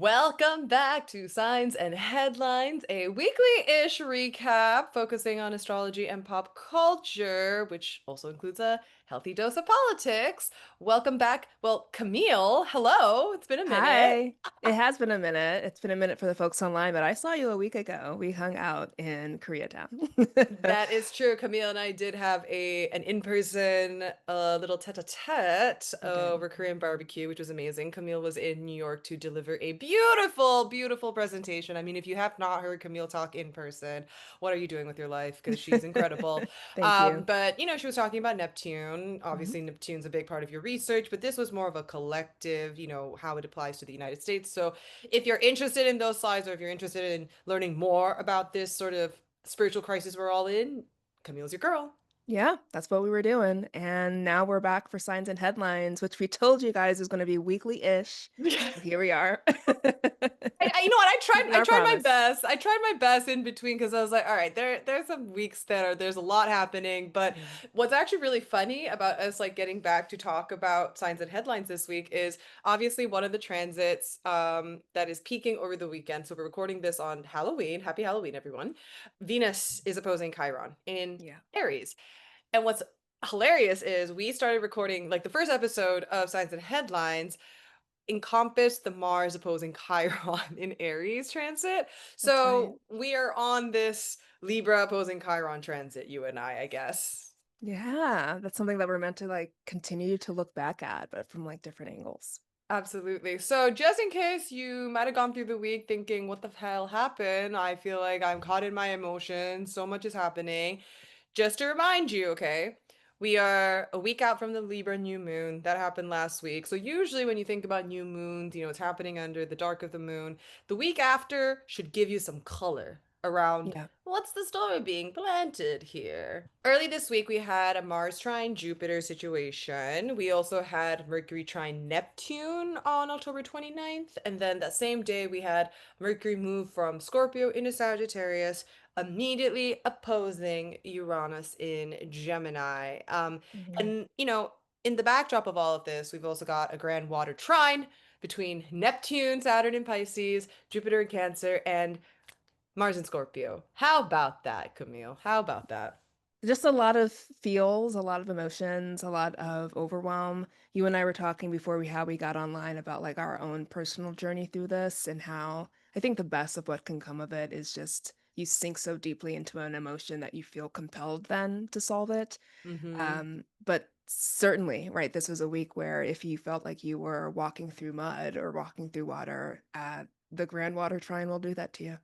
Welcome back to Signs and Headlines, a weekly-ish recap focusing on astrology and pop culture, which also includes a healthy dose of politics. Welcome back. Well, Camille, hello. It's been a minute. Hi. It has been a minute. It's been a minute for the folks online, but I saw you a week ago. We hung out in Koreatown. That is true. Camille and I did have an in-person little tete-a-tete We did. over Korean barbecue, which was amazing. Camille was in New York to deliver a beautiful, beautiful presentation. I mean, if you have not heard Camille talk in person, what are you doing with your life? Because she's incredible. Thank you. But she was talking about Neptune. Mhm. Obviously, Neptune's a big part of your research, but this was more of a collective, how it applies to the United States. So if you're interested in those slides, or if you're interested in learning more about this sort of spiritual crisis we're all in, Camille's your girl. Yeah, that's what we were doing. And now we're back for Signs and Headlines, which we told you guys is going to be weekly-ish. So here we are. You know what? I tried. Keeping I our tried my promise. best. I tried my best in between because I was like, all right, there's some weeks that there's a lot happening. But Mhm. what's actually really funny about us like getting back to talk about signs and headlines this week is obviously one of the transits that is peaking over the weekend. So we're recording this on Halloween. Happy Halloween, everyone. Venus is opposing Chiron in Yeah. Aries. And what's hilarious is we started recording like the first episode of Signs and Headlines encompassed the Mars opposing Chiron in Aries transit. That's right. So we are on this Libra opposing Chiron transit, you and I guess. Yeah, that's something that we're meant to like continue to look back at, but from like different angles. Absolutely. So just in case you might have gone through the week thinking, what the hell happened? I feel like I'm caught in my emotions. So much is happening. Just to remind you, okay, we are a week out from the Libra new moon. That happened last week. So usually when you think about new moons, it's happening under the dark of the moon. The week after should give you some color around Yeah. what's the story being planted here. Early this week, we had a Mars trine Jupiter situation. We also had Mercury trine Neptune on October 29th. And then that same day, we had Mercury move from Scorpio into Sagittarius, immediately opposing Uranus in Gemini. Mhm. And, in the backdrop of all of this, we've also got a grand water trine between Neptune, Saturn in Pisces, Jupiter in Cancer, and Mars in Scorpio. How about that, Camille? How about that? Just a lot of feels, a lot of emotions, a lot of overwhelm. You and I were talking before how we got online about like our own personal journey through this and how I think the best of what can come of it is just you sink so deeply into an emotion that you feel compelled then to solve it. Mm-hmm. But certainly, right, this was a week where if you felt like you were walking through mud or walking through water, the Grand Water Trine will do that to you.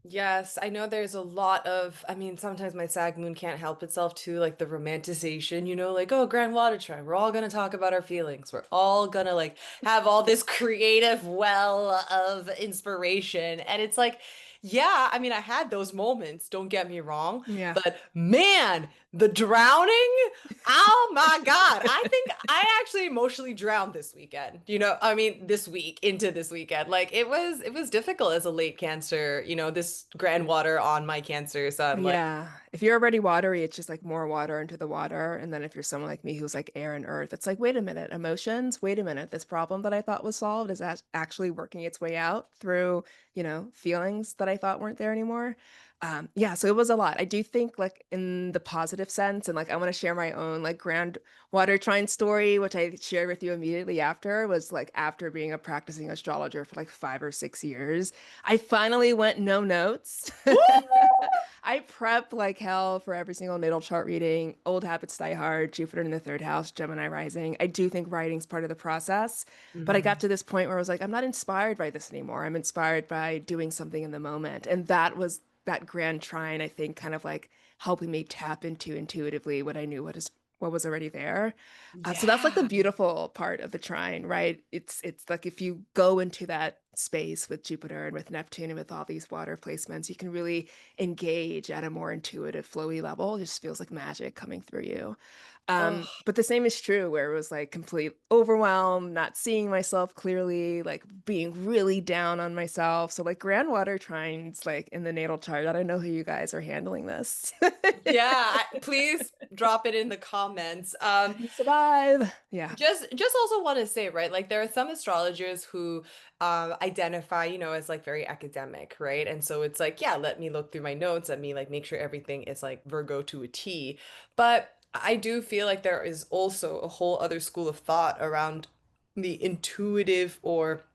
Yes, I know there's a lot of, I mean, sometimes my sag moon can't help itself too, like the romanticization, like, oh, grand water trine. We're all gonna talk about our feelings. We're all gonna like have all this creative well of inspiration. And it's like, yeah, I mean, I had those moments, don't get me wrong, Yeah. but man, the drowning, oh my God. I think I actually emotionally drowned this weekend. I mean, this week into this weekend. Like it was difficult as a late Cancer, this grand water on my Cancer sun. Like, Yeah. If you're already watery, it's just like more water into the water. And then if you're someone like me who's like air and earth, it's like, wait a minute, emotions, wait a minute, this problem that I thought was solved is that actually working its way out through, feelings that I thought weren't there anymore. Yeah, so it was a lot. I do think like in the positive sense, and like I want to share my own like grand water trine story, which I shared with you immediately after, was like after being a practicing astrologer for like 5 or 6 years, I finally went no notes. woo! I prep like hell for every single natal chart reading. Old habits die hard, Jupiter in the third house, Gemini rising. I do think writing's part of the process, but I got Mhm. to this point where I was like, I'm not inspired by this anymore. I'm inspired by doing something in the moment. And that was that grand trine, I think, kind of like helping me tap into intuitively what I knew what was already there. So that's like the Yeah. beautiful part of the trine, right? It's like if you go into that space with Jupiter and with Neptune and with all these water placements, you can really engage at a more intuitive, flowy level. It just feels like magic coming through you. Oh, But the same is true where it was like complete overwhelm, not seeing myself clearly, like being really down on myself. So like grand water trines, like in the natal chart, I don't know who you guys are handling this. yeah. Please drop it in the comments. Survive. Yeah. Just also want to say, right? Like there are some astrologers who identify, as like very academic, right? And so it's like, yeah, let me look through my notes, let me like make sure everything is like Virgo to a T. But I do feel like there is also a whole other school of thought around the intuitive or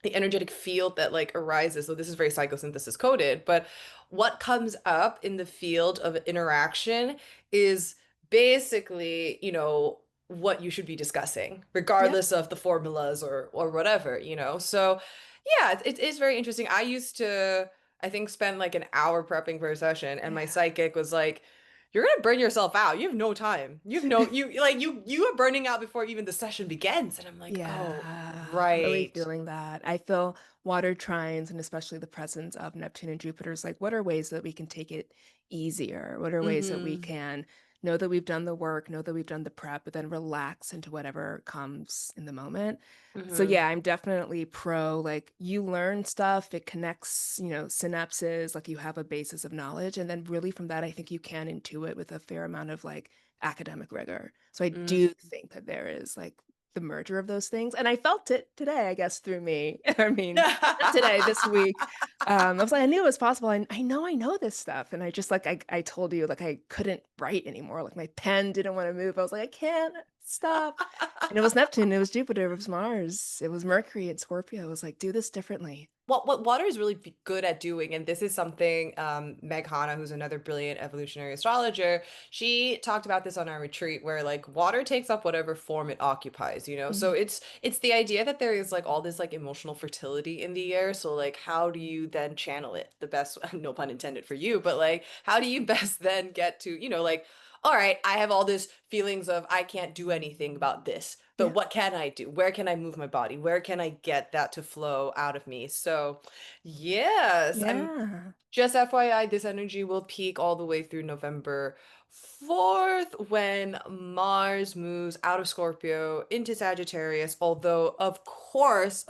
the energetic field that like arises. So this is very psychosynthesis coded, but what comes up in the field of interaction is basically, what you should be discussing, Yep. regardless of the formulas or whatever. So yeah, it is very interesting. I used to, I think, spend like an hour prepping for a session, and my Yeah. psychic was like, "You're gonna burn yourself out. You have no time. You are burning out before even the session begins." And I'm like, "Oh, Yeah, really right." feeling that. I feel water trines and especially the presence of Neptune and Jupiter is like, what are ways that we can take it easier? What are ways that we Mm-hmm. can know that we've done the work, know that we've done the prep, but then relax into whatever comes in the moment? So Mm-hmm. yeah, I'm definitely pro, like you learn stuff, it connects, synapses, like you have a basis of knowledge. And then really from that, I think you can intuit with a fair amount of like academic rigor. So I do Mm. think that there is like the merger of those things. And I felt it today, I guess, through me. I mean, not today, this week. I was like, I knew it was possible. I know this stuff. And I just like I told you, like I couldn't write anymore. Like my pen didn't want to move. I was like, I can't stop. And it was Neptune, it was Jupiter, it was Mars, it was Mercury and Scorpio. It was like, do this differently. What water is really good at doing, and this is something Meg Hanna, who's another brilliant evolutionary astrologer, she talked about this on our retreat, where like water takes up whatever form it occupies. So Mhm. it's the idea that there is like all this like emotional fertility in the air. So like how do you then channel it the best, no pun intended for you, but like how do you best then get to, like, all right, I have all this feelings of I can't do anything about this, but Yeah. what can I do? Where can I move my body? Where can I get that to flow out of me? So, yes, I'm Yeah. just FYI, this energy will peak all the way through November 4th when Mars moves out of Scorpio into Sagittarius. Although, of course,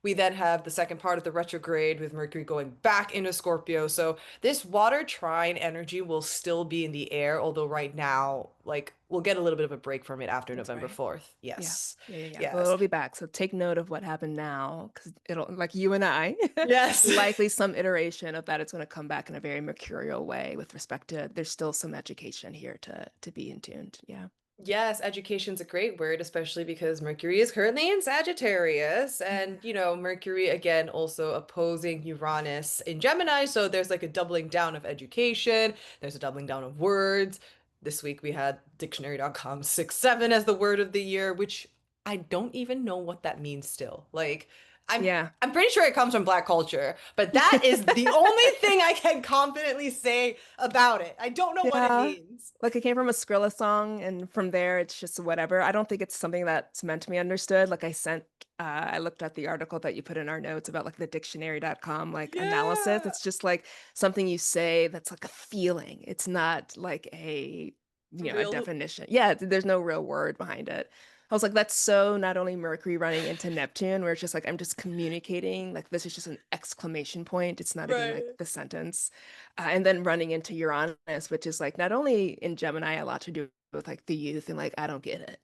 we then have the second part of the retrograde with Mercury going back into Scorpio. So, this water trine energy will still be in the air, although right now, like, we'll get a little bit of a break from it after That's November right. 4th. Yeah. Yes. Yeah. But Yes. it'll be back. So take note of what happened now, because it'll, like you and I, Yes. likely some iteration of that. It's going to come back in a very mercurial way with respect to there's still some education here to be in tuned. Yeah. Yes, education's a great word, especially because Mercury is currently in Sagittarius. Yeah. And, Mercury again also opposing Uranus in Gemini. So there's like a doubling down of education, there's a doubling down of words. This week we had dictionary.com 6-7 as the word of the year, which I don't even know what that means still. Like, I'm Yeah. I'm pretty sure it comes from Black culture, but that is the only thing I can confidently say about it. I don't know what it Yeah. means. Like it came from a Skrilla song, and from there it's just whatever. I don't think it's something that's meant to be understood. Like I looked at the article that you put in our notes about like the dictionary.com like analysis. Yeah. It's just like something you say that's like a feeling. It's not like a Real. definition. Yeah, there's no real word behind it. I was like, that's so not only Mercury running into Neptune, where it's just like I'm just communicating, like this is just an exclamation point. It's not even like Right. the sentence. And then running into Uranus, which is like not only in Gemini a lot to do with like the youth and like I don't get it,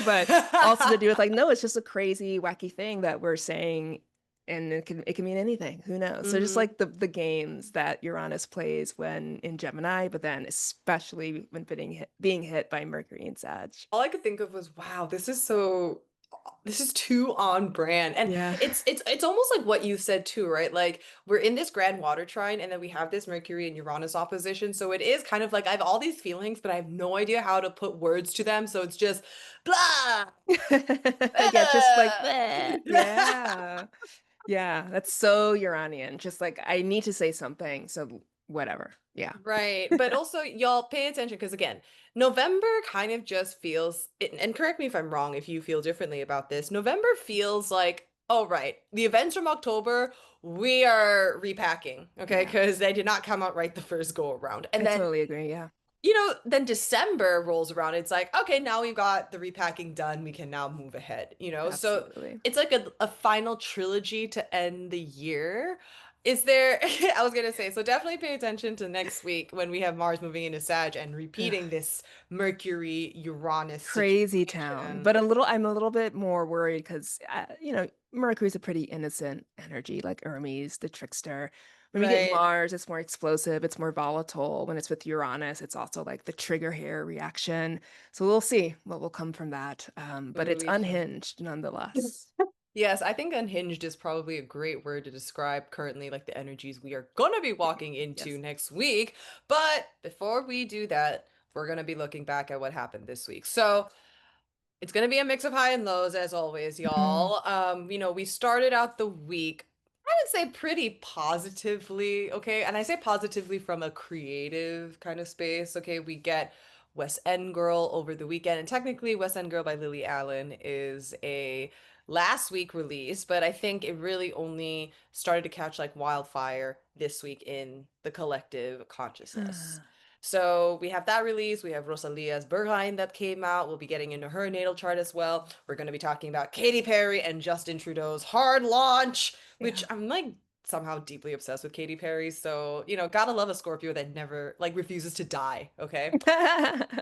but also to do with like no, it's just a crazy, wacky thing that we're saying, and it can mean anything. Who knows? So just hmm like the games that Uranus plays when in Gemini, but then especially when being hit by Mercury and Sag. All I could think of was, wow, this is too on brand. And Yeah. it's almost like what you said too, right? Like we're in this grand water trine and then we have this Mercury and Uranus opposition. So it is kind of like I have all these feelings, but I have no idea how to put words to them. So it's just blah. Yeah, just like uh. that. Yeah. Yeah, that's so Uranian. Just like I need to say something, so whatever. Yeah. Right. But also, y'all pay attention because, again, November kind of just feels, and correct me if I'm wrong if you feel differently about this. November feels like, oh, right, the events from October, we are repacking, okay? Yeah. Because they did not come out right the first go around. And I then, totally agree. Yeah. then December rolls around. It's like, okay, now we've got the repacking done. We can now move ahead. So Absolutely. it's like a final trilogy to end the year. Is there, I was gonna say, so definitely pay attention to next week when we have Mars moving into Sag and repeating Ugh, this Mercury Uranus crazy town. situation. But I'm a little bit more worried because, Mercury's a pretty innocent energy, like Hermes, the trickster. When we get Right. Mars, it's more explosive, it's more volatile. When it's with Uranus, it's also like the trigger hair reaction. So we'll see what will come from that. But Ooh, it's we shall. unhinged nonetheless. Yes, I think unhinged is probably a great word to describe currently like the energies we are gonna be walking into Yes. next week. But before we do that, we're gonna be looking back at what happened this week. So it's gonna be a mix of high and lows as always, Mm. y'all. We started out the week, I would say pretty positively, okay? And I say positively from a creative kind of space, okay? We get West End Girl over the weekend, and technically West End Girl by Lily Allen is a last week release, but I think it really only started to catch like wildfire this week in the collective consciousness. So we have that release. We have Rosalia's Berghain that came out. We'll be getting into her natal chart as well. We're going to be talking about Katy Perry and Justin Trudeau's hard launch, which Yeah. I'm like somehow deeply obsessed with Katy Perry. So, gotta love a Scorpio that never like refuses to die. Okay.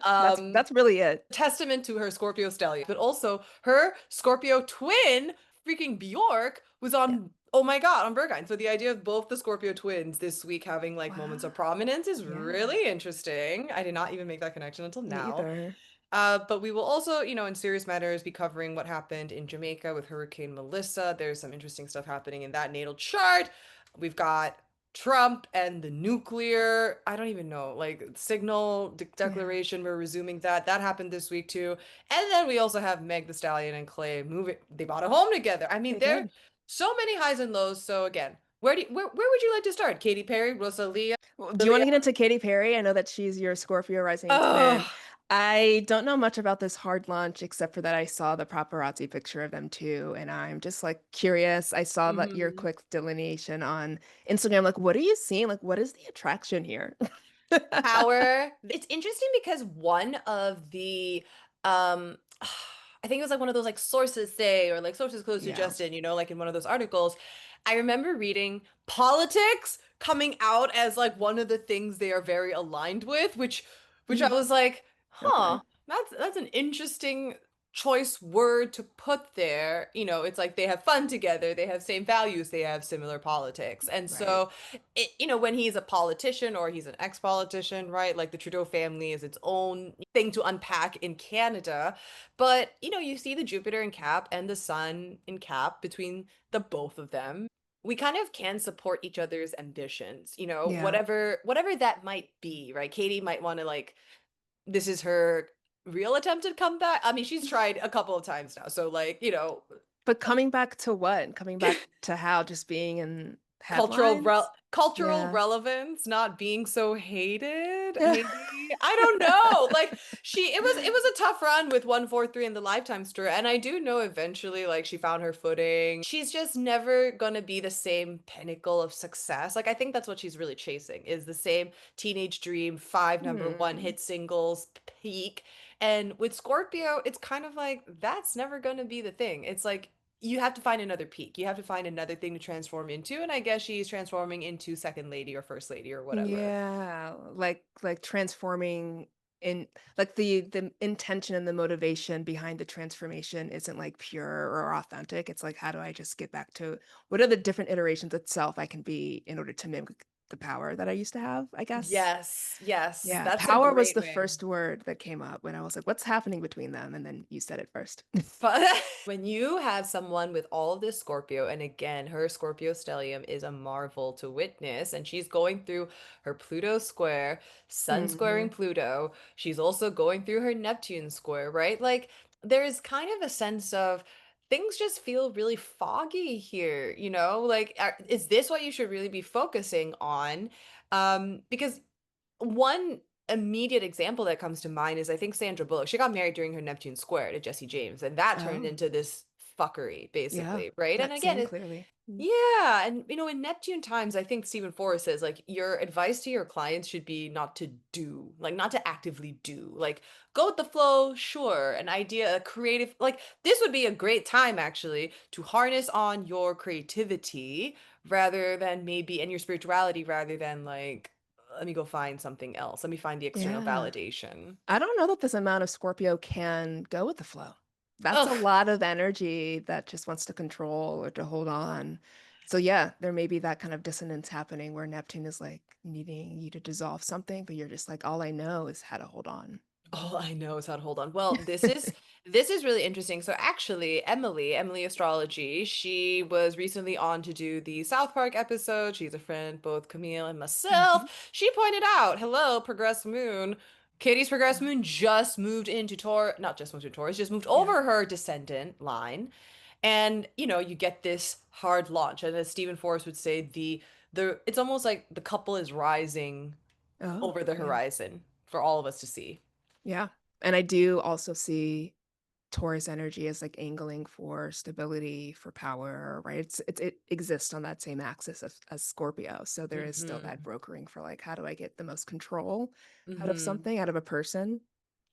Um, That's really it. Testament to her Scorpio Stallion, but also her Scorpio twin, freaking Bjork, was Yeah. on, oh my God, on Berghain. So the idea of both the Scorpio twins this week having like moments Wow. of prominence is Yeah. really interesting. I did not even make that connection until Me now. either. But we will also, in serious matters, be covering what happened in Jamaica with Hurricane Melissa. There's some interesting stuff happening in that natal chart. We've got Trump and the nuclear, I don't even know, like signal Yeah. declaration. We're resuming that. That happened this week too. And then we also have Meg the Stallion and Klay moving. They bought a home together. I mean, They there did. so many highs and lows. So again, where would you like to start? Katy Perry, Rosalia, Well, do you want Lily? to get into Katy Perry? I know that she's your Scorpio rising twin. Oh. I don't know much about this hard launch except for that I saw the paparazzi picture of them too, and I'm just like curious. I saw that your Mhm. quick delineation on Instagram. Like, what are you seeing? Like, what is the attraction here? Power. It's interesting because one of the I think it was like one of those like sources say or like sources close to Yeah. Justin, like in one of those articles. I remember reading politics coming out as like one of the things they are very aligned with, which I Mm, was like, okay. huh, that's an interesting choice word to put there. It's like they have fun together, they have same values, they have similar politics. And Right. so when he's a politician or he's an ex-politician, right? Like the Trudeau family is its own thing to unpack in Canada. But, you see the Jupiter in Cap and the Sun in Cap between the both of them. We kind of can support each other's ambitions, Yeah. whatever that might be, right? Katie might want to like this is her real attempted comeback. I mean, she's tried a couple of times now. So like, But coming back to what? Coming back to how? Just being in cultural headlines? cultural Yeah. relevance, not being so hated, maybe. I don't know. Like it was a tough run with 143 in the Lifetime store, and I do know eventually like she found her footing. She's just never gonna be the same pinnacle of success. Like I think that's what she's really chasing is the same teenage dream, five number one Hmm. hit singles peak. And with Scorpio, it's kind of like that's never gonna be the thing. It's like you have to find another peak. You have to find another thing to transform into. And I guess she's transforming into second lady or first lady or whatever. Yeah, like transforming in like the intention and the motivation behind the transformation isn't like pure or authentic. It's like how do I just get back to what are the different iterations itself I can be in order to mimic the power that I used to have, I guess. Yes, yes. Yeah, That's a power was great the way. first word that came up when I was like, what's happening between them? And then you said it first. But when you have someone with all of this Scorpio, and again, her Scorpio stellium is a marvel to witness, and she's going through her Pluto square, Sun squaring Hmm. Pluto. She's also going through her Neptune square, right? Like, there is kind of a sense of things just feel really foggy here, you know? Like, is this what you should really be focusing on? Because one immediate example that comes to mind is I think Sandra Bullock. She got married during her Neptune Square to Jesse James, and that turned Oh. into this fuckery, Yeah, basically, right? And not again, seeing clearly. Mm. yeah, and in Neptune times, I think Stephen Forrest says like your advice to your clients should be not to do, like not to actively do, like go with the flow, sure, an idea, a creative, like this would be a great time actually to harness on your creativity rather than maybe and your spirituality rather than like let me go find something else. Let me find the external Yeah. validation. I don't know that this amount of Scorpio can go with the flow. That's a Ugh. lot of energy that just wants to control or to hold on. So yeah, there may be that kind of dissonance happening where Neptune is like needing you to dissolve something, but you're just like, all I know is how to hold on. All I know is how to hold on. Well, this is really interesting. So actually, Emily Astrology, she was recently on to do the South Park episode. She's a friend, both Camille and myself. Mhm. She pointed out, hello, progressed moon. Katie's progressed Yeah. moon just moved into Taurus, not just moved into Taurus, just moved Yeah. over her descendant line. And you get this hard launch. And as Stephen Forrest would say, the it's almost like the couple is rising Oh, over the yeah. horizon for all of us to see. Yeah. And I do also see Taurus energy as like angling for stability, for power, right? It exists on that same axis as Scorpio. So there is still that Hmm. brokering for like, how do I get the most control out of Hmm. something, out of a person?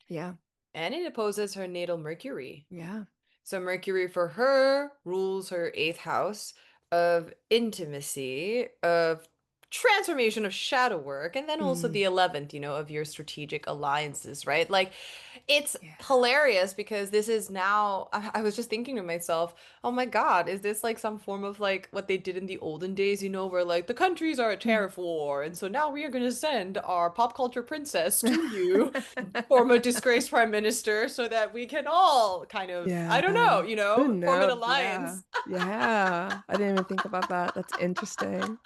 Yeah. And it opposes her natal Mercury. Yeah. So Mercury for her rules her eighth house of intimacy, of transformation of shadow work, and then also Mm, the 11th, of your strategic alliances, right? Like it's yeah. hilarious because this is now, I was just thinking to myself, oh my God, is this like some form of like what they did in the olden days, where like the countries are at Mm. tariff war, and so now we are going to send our pop culture princess to you former disgraced prime minister so that we can all kind of, I don't Yeah. know, Who form an knows? Yeah. alliance. Yeah. I didn't even think about that. That's interesting.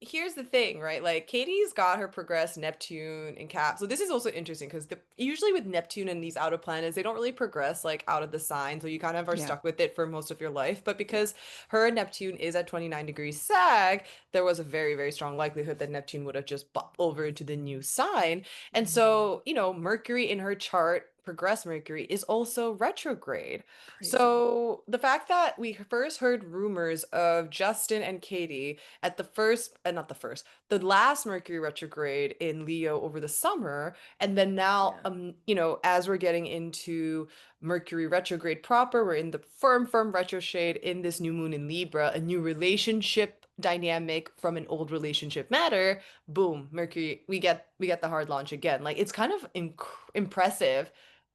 Here's the thing, right? Like Katie's got her progressed Neptune and Cap. So this is also interesting because usually with Neptune and these outer planets, they don't really progress like out of the sign. So you kind of are Yeah. stuck with it for most of your life. But Yeah. because her Neptune is at 29 degrees Sag, there was a very, very strong likelihood that Neptune would have just popped over into the new sign. And Mhm. so, Mercury in her chart, progressed Mercury, is also retrograde. Crazy. So the fact that we first heard rumors of Justin and Katie at the first, not the first, the last Mercury retrograde in Leo over the summer, and then now, Yeah. as we're getting into Mercury retrograde proper, we're in the firm retro shade in this new moon in Libra, a new relationship dynamic from an old relationship matter. Boom, Mercury, we get the hard launch again. Like it's kind of impressive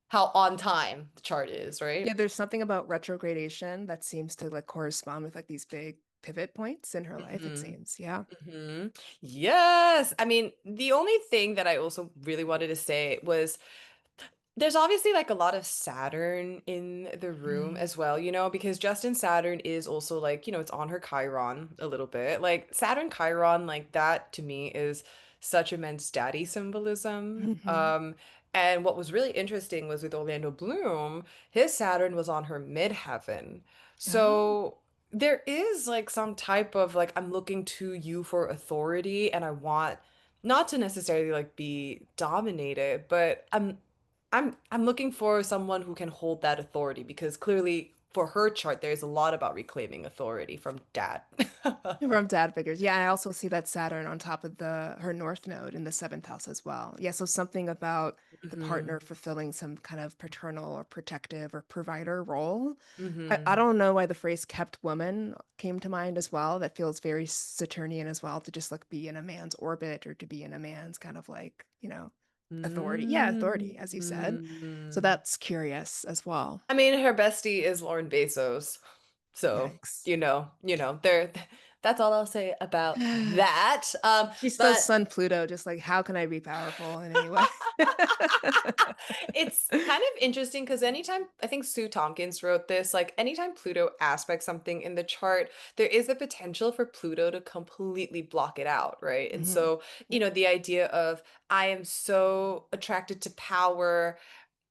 how on time the chart is, Yeah, right? there's something about retrogradation that seems to like correspond with like these big pivot points in her life, it Hmm. seems. Yeah. Hmm. Yes. I mean, the only thing that I also really wanted to say was there's obviously like a lot of Saturn in the room Mm. as well, because Justin Saturn is also like, it's on her Chiron a little bit. Like Saturn Chiron, like that to me is such immense daddy symbolism. Mhm. And what was really interesting was with Orlando Bloom, his Saturn was on her midheaven. Oh. So there is like some type of like, I'm looking to you for authority and I want not to necessarily like be dominated, but I'm looking for someone who can hold that authority because clearly for her chart there's a lot about reclaiming authority from dad. From dad figures. Yeah, I also see that Saturn on top of the her North node in the seventh house as well. Yeah, so something about the Hmm. partner fulfilling some kind of paternal or protective or provider role. I Hmm. don't know why the phrase kept woman came to mind as well. That feels very Saturnian as well to just like be in a man's orbit or to be in a man's kind of like, authority. Yeah, authority, as you said. So Mm. that's curious as well. I mean, her bestie is Lauren Bezos. So, Yikes. there that's all I'll say about that. She says But Sun Pluto, just like, how can I be powerful in any way? it's kind of interesting because anytime I think Sue Tompkins wrote this, like anytime Pluto aspects something in the chart, there is a potential for Pluto to completely block it out, right? And Mhm. so, Yeah. the idea of I am so attracted to power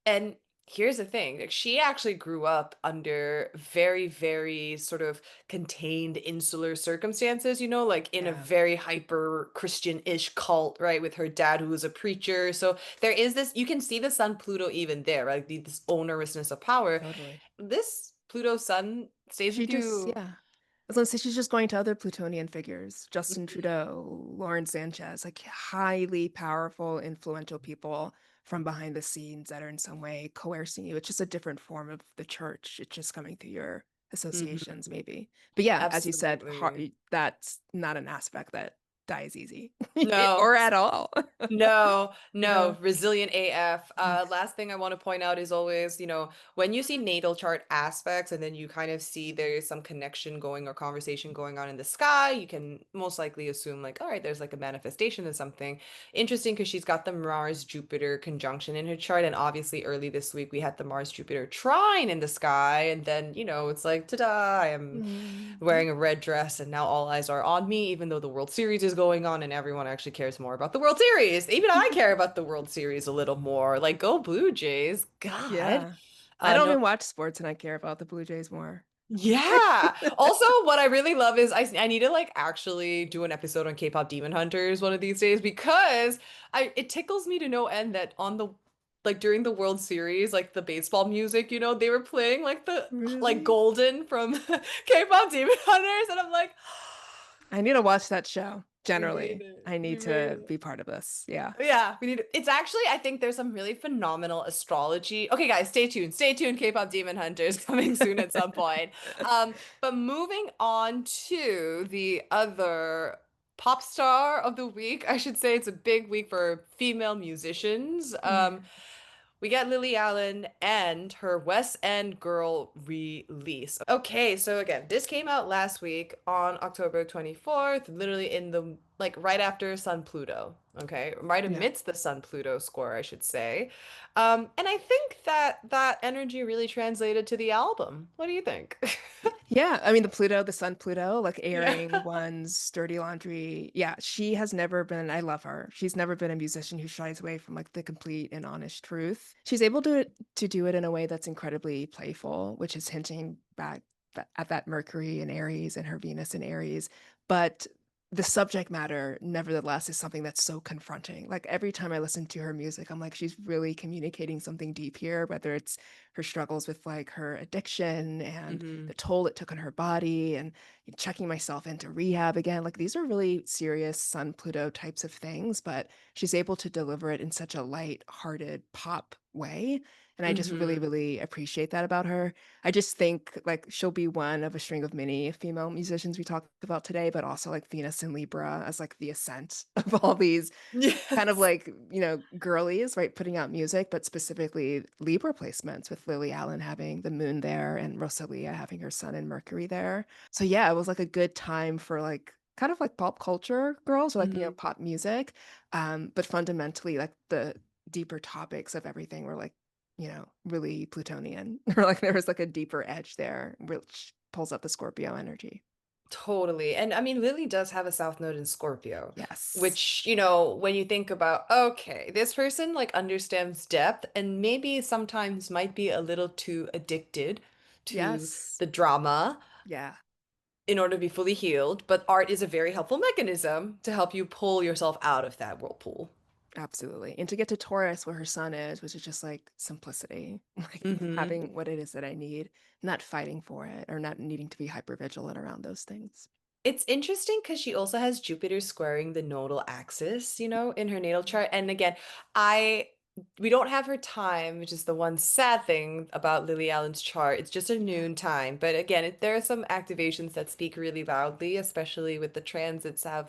and here's the thing, like she actually grew up under very, very sort of contained insular circumstances, like in a Yeah, very hyper Christian-ish cult, right? With her dad who was a preacher. So there is this, you can see the sun Pluto even there, right? This onerousness of power. totally. This Pluto Sun stays She with just, you. yeah. I was gonna say she's just going to other Plutonian figures, Justin Trudeau, Lauren Sanchez, like highly powerful, influential people from behind the scenes that are in some way coercing you. It's just a different form of the church. It's just coming through your associations, Mhm. maybe. But yeah, as you said, Absolutely. that's not an aspect that dies easy No. or at all. No, Yeah. no, resilient AF. Yes. Last thing I want to point out is always, when you see natal chart aspects and then you kind of see there's some connection going or conversation going on in the sky, you can most likely assume like, all right, there's like a manifestation of something. Interesting because she's got the Mars Jupiter conjunction in her chart, and obviously early this week we had the Mars Jupiter trine in the sky, and then, it's like, ta-da, I am Yep. wearing a red dress, and now all eyes are on me, even though the World Series is going on and everyone actually cares more about the World Series. Even I care about the World Series a little more. Like, go Blue Jays. God. Yeah. I don't No. even watch sports and I care about the Blue Jays more. Yeah. Also, what I really love is I need to like actually do an episode on K-pop Demon Hunters one of these days because it tickles me to no end that on the like during the World Series, like the baseball music, they were playing like the like Really? Golden from K-pop Demon Hunters, and I'm like, I need to watch that show. we made Generally, it. I We need made to it. be part of this. Yeah. Yeah, we need to, it's actually, I think there's some really phenomenal astrology. Okay, guys, stay tuned. Stay tuned. K-pop Demon Hunters coming soon at some point. But moving on to the other pop star of the week, I should say it's a big week for female musicians. Yeah. We get Lily Allen and her West End Girl release. Okay, so again, this came out last week on October 24th, literally in the like right after Sun Pluto. Okay, right Yeah. amidst the Sun Pluto score, I should say. And I think that energy really translated to the album. What do you think? Yeah, I mean the Pluto, the Sun Pluto, like Yeah. airing one's dirty laundry. Yeah, she has never been, I love her. She's never been a musician who shies away from like the complete and honest truth. She's able to do it in a way that's incredibly playful, which is hinting back at that Mercury and Aries and her Venus and Aries. But the subject matter, nevertheless, is something that's so confronting. Like every time I listen to her music, I'm like, she's really communicating something deep here, whether it's her struggles with like her addiction and hmm the toll it took on her body and checking myself into rehab again. Like these are really serious Sun Pluto types of things, but she's able to deliver it in such a light-hearted pop way. And I just really, hmm really appreciate that about her. I just think like she'll be one of a string of many female musicians we talked about today, but also like Venus and Libra as like the ascent of all these kind of Yes. like, girlies, right, putting out music, but specifically Libra placements with Lily Allen having the moon there and Rosalia having her sun and Mercury there. So yeah, it was like a good time for like kind of like pop culture girls or like, hmm pop music. But fundamentally like the deeper topics of everything were like, really Plutonian or like there was like a deeper edge there, which pulls up the Scorpio energy. Totally. And I mean, Lily does have a South Node in Scorpio, Yes. which, when you think about, okay, this person like understands depth and maybe sometimes might be a little too addicted to Yes. the drama Yeah. in order to be fully healed, but art is a very helpful mechanism to help you pull yourself out of that whirlpool. Absolutely. And to get to Taurus where her sun is, which is just like simplicity, like hmm having what it is that I need, not fighting for it or not needing to be hyper vigilant around those things. It's interesting because she also has Jupiter squaring the nodal axis, in her natal chart. And again, I we don't have her time, which is the one sad thing about Lily Allen's chart. It's just a Yeah. noon time. But again, there are some activations that speak really loudly, especially with the transits of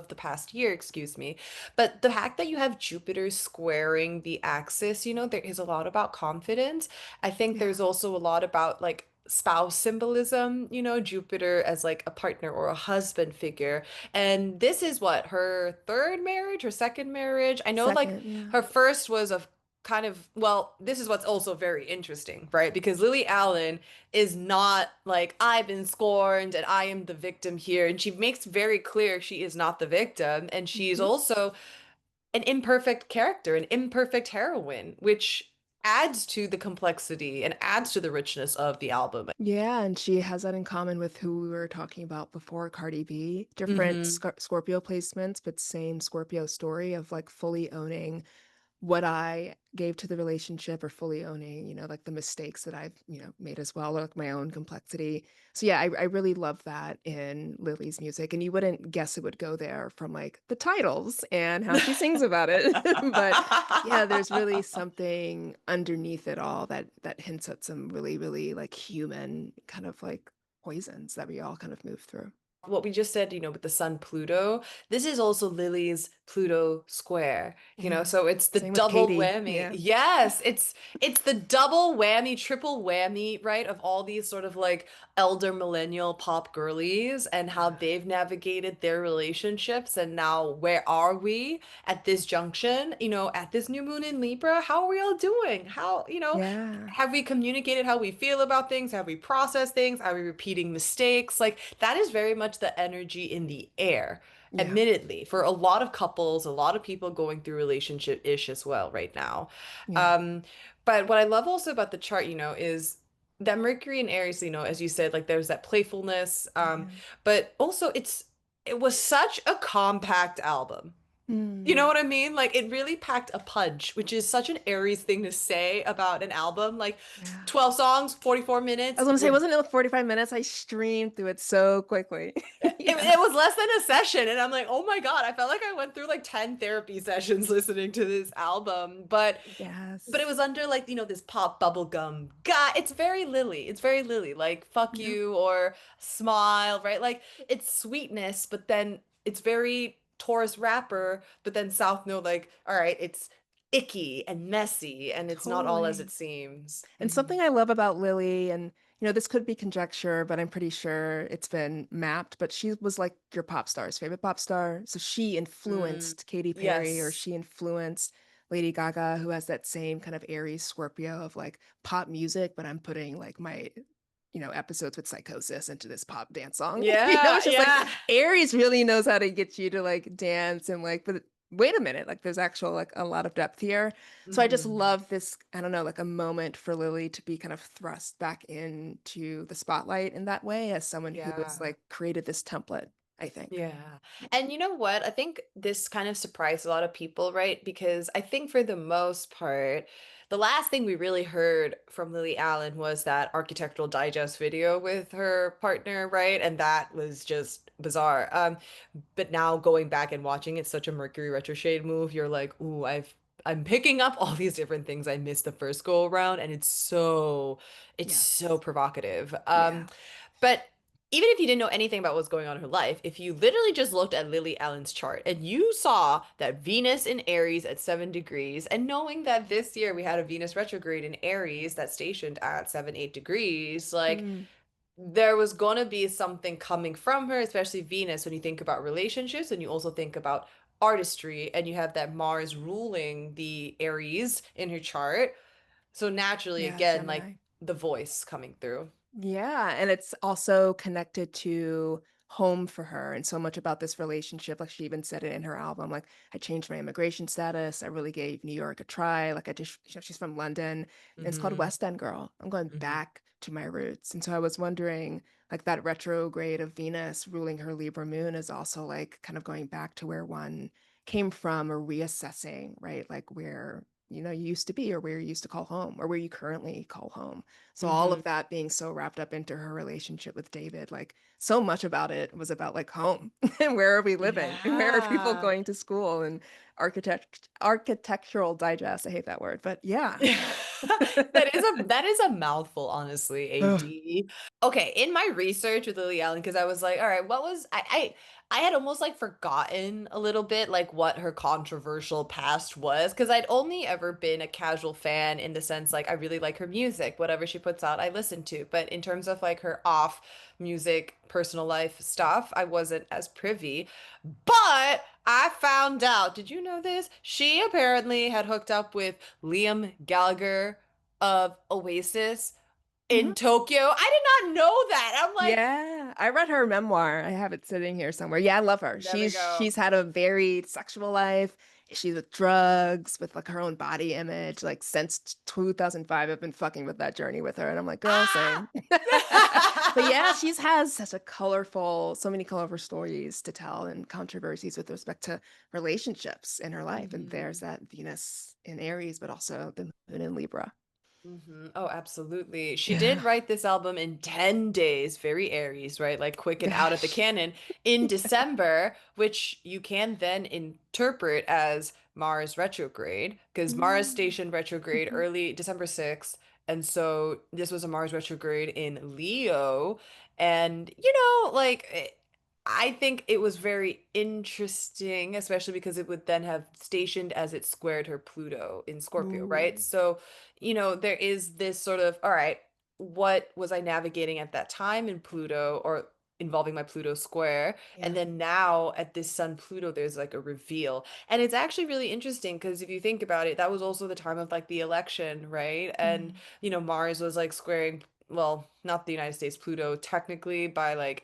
the past year, excuse me. But the fact that you have Jupiter squaring the axis, there is a lot about confidence. I think Yeah. there's also a lot about like spouse symbolism, Jupiter as like a partner or a husband figure. And this is what, her third marriage or second marriage? I know like Second, yeah. her first was a kind of, well, this is what's also very interesting, right? Because Lily Allen is not like, I've been scorned and I am the victim here. And she makes very clear she is not the victim. And she's Mhm. also an imperfect character, an imperfect heroine, which adds to the complexity and adds to the richness of the album. Yeah, and she has that in common with who we were talking about before, Cardi B. Different hmm Scorpio placements, but same Scorpio story of like fully owning what I gave to the relationship or fully owning, like the mistakes that I've, made as well, or like my own complexity. So yeah, I really love that in Lily's music. And you wouldn't guess it would go there from like the titles and how she sings about it. But yeah, there's really something underneath it all that hints at some really, really like human kind of like poisons that we all kind of move through. What we just said, with the sun Pluto, this is also Lily's Pluto square, Yeah. so it's the Same with double Katie. whammy. Yeah. Yes, it's the double whammy, triple whammy, right? Of all these sort of like elder millennial pop girlies and how Yeah. they've navigated their relationships and now where are we at this junction, at this new moon in Libra? How are we all doing? How, Yeah. have we communicated how we feel about things? Have we processed things? Are we repeating mistakes? Like that is very much the energy in the air, Yeah. admittedly, for a lot of couples, a lot of people going through relationship-ish as well right now. Yeah. Um, but what I love also about the chart, is that Mercury in Aries, as you said, like there's that playfulness, Yeah. but also it was such a compact album. You know Mm. what I mean? Like it really packed a punch, which is such an Aries thing to say about an album. Like Yeah. 12 songs, 44 I was minutes. gonna say, We're wasn't it like 45 minutes? I streamed through it so quickly. Yeah. it was less than a session, and I'm like, oh my God, I felt like I went through like 10 therapy sessions listening to this album. But it Yes. was under like, this pop bubblegum guy. It's very Lily. It's very Lily. Like fuck Yep. you or smile, right? Like it's sweetness, but then it's very Taurus rapper, but then South Node, like, all right, it's icky and messy and it's not all as it Totally. seems. And something I love about Lily, and this could be conjecture, but I'm pretty sure it's been mapped, but she was like your pop star's favorite pop star. So she Mm, influenced Katy Perry, or yes. she influenced Lady Gaga, who has that same kind of Aries Scorpio of like pop music, but I'm putting like my episodes with psychosis into this pop dance song. Yeah, It's just like yeah. Aries really knows how to get you to like dance and like, but wait a minute, like there's actual like a lot of depth here. So I just Mhm. love this, I don't know, like a moment for Lily to be kind of thrust back into the spotlight in that way as someone who has Yeah. like created this template, I think. Yeah. And you know what? I think this kind of surprised a lot of people, right? Because I think for the most part, the last thing we really heard from Lily Allen was that Architectural Digest video with her partner, right? And that was just bizarre. But now going back and watching it's such a Mercury retrograde move. You're like, ooh, I'm picking up all these different things I missed the first go around, and it's so Yes. provocative. Yeah. But even if you didn't know anything about what's going on in her life, if you literally just looked at Lily Allen's chart and you saw that Venus in Aries at 7 degrees, and knowing that this year we had a Venus retrograde in Aries that stationed at 7, 8 degrees, like Mm, there was gonna be something coming from her, especially Venus, when you think about relationships and you also think about artistry, and you have that Mars ruling the Aries in her chart. So naturally, yeah, again, like Gemini. the voice coming through. Yeah, and it's also connected to home for her and so much about this relationship. Like she even said it in her album, like I changed my immigration status. I really gave New York a try. Like I just, she's from London. And it's called Hmm. West End Girl. I'm going Hmm. back to my roots. And so I was wondering, like that retrograde of Venus ruling her Libra moon is also like kind of going back to where one came from or reassessing, right? Like where, you used to be or where you used to call home or where you currently call home. So all Hmm. of that being so wrapped up into her relationship with David, like so much about it was about like home and where are we living and where are people Yeah. going to school and architectural digest. I hate that word, but yeah. That is a mouthful, honestly, Ugh, AD. Okay, in my research with Lily Allen, because I was like, all right, what was I had almost like forgotten a little bit like what her controversial past was, because I'd only ever been a casual fan in the sense like I really like her music, whatever she puts out, I listen to. But in terms of like her off music, personal life stuff, I wasn't as privy. But I found out, did you know this? She apparently had hooked up with Liam Gallagher of Oasis in mhm. Tokyo. I did not know that. I'm like, Yeah, I read her memoir. I have it sitting here somewhere. Yeah, I love her. there we She's go. she's had a very sexual life she's with drugs, with like her own body image. Like since 2005, I've been fucking with that journey with her. And I'm like, girl, same. But yeah, Ah! she's has such a colorful, so many colorful stories to tell and controversies with respect to relationships in her life. And there's Mhm. that Venus in Aries, but also the moon in Libra. Oh, absolutely. She did Yeah. write this album in 10 days, very Aries, right? Like quick and out at the Gosh. cannon in December, which you can then interpret as Mars retrograde, because Mars Mm. stationed retrograde early December 6th. And so this was a Mars retrograde in Leo. And, I think it was very interesting, especially because it would then have stationed as it squared her Pluto in Scorpio, right? Ooh. So there is this sort of, all right, what was I navigating at that time in Pluto or involving my Pluto square? And Yeah. then now at this Sun Pluto, there's like a reveal. And it's actually really interesting because if you think about it, that was also the time of like the election, right? And, Mm. Mars was like squaring, well, not the United States, Pluto technically by like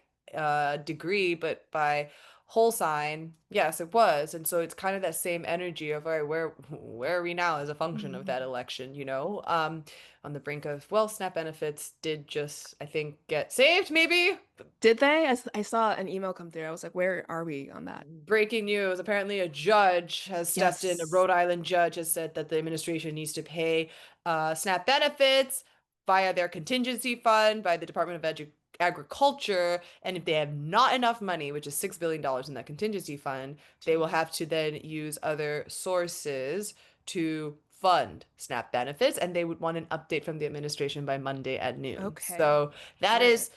degree, but by whole sign, yes, it was. And so it's kind of that same energy of, all right, where are we now as a function of that Mm. election, on the brink of, well, SNAP benefits did just, I think, get saved, maybe. Did they? I saw an email come through. I was like, where are we on that? Breaking news. Apparently, a judge has stepped in. A Yes. Rhode Island judge has said that the administration needs to pay SNAP benefits via their contingency fund by the Department of Agriculture. And if they have not enough money, which is $6 billion in that contingency fund, they will Jeez. have to then use other sources to fund SNAP benefits. And they would want an update from the administration by Monday at noon. Okay. So that All right. is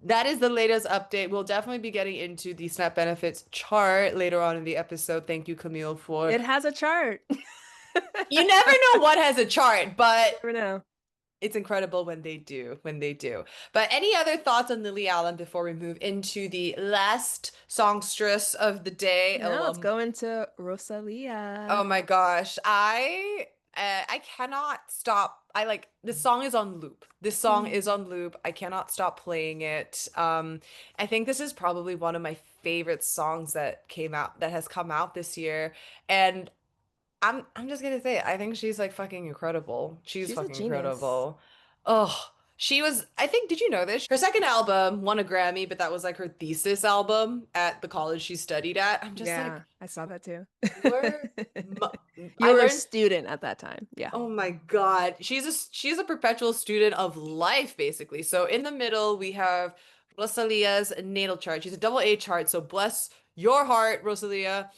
that is the latest update. We'll definitely be getting into the SNAP benefits chart later on in the episode. Thank you, Camille, for. It has a chart. You never know what has a chart, You but never know. it's incredible when they do, when they do. But any other thoughts on Lily Allen before we move into the last songstress of the day? No, let's LLM. go into Oh Rosalia. my gosh. I cannot stop. I like this song is on loop. This song is Mm. on loop. I cannot stop playing it. I think this is probably one of my favorite songs that has come out this year. And I'm just gonna say it. I think she's like fucking incredible. She's She's a fucking genius. incredible. Oh, she was, I think, did you know this? Her second album won a Grammy, but that was like her thesis album at the college she studied at. I'm just like, Yeah, I saw that too. where You I were a learned. student at that time. Yeah. Oh my God. She's a perpetual student of life, basically. So in the middle, we have Rosalia's natal chart. She's a double A chart, so bless your heart, Rosalia.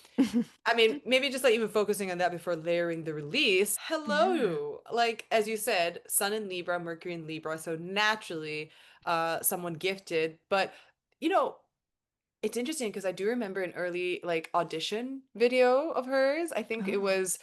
I mean, maybe just like even focusing on that before layering the release. Yeah. Hello. Like as you said, Sun in Libra, Mercury in Libra, so naturally someone gifted. But you know, it's interesting because I do remember an early like audition video of hers. I think it Oh, was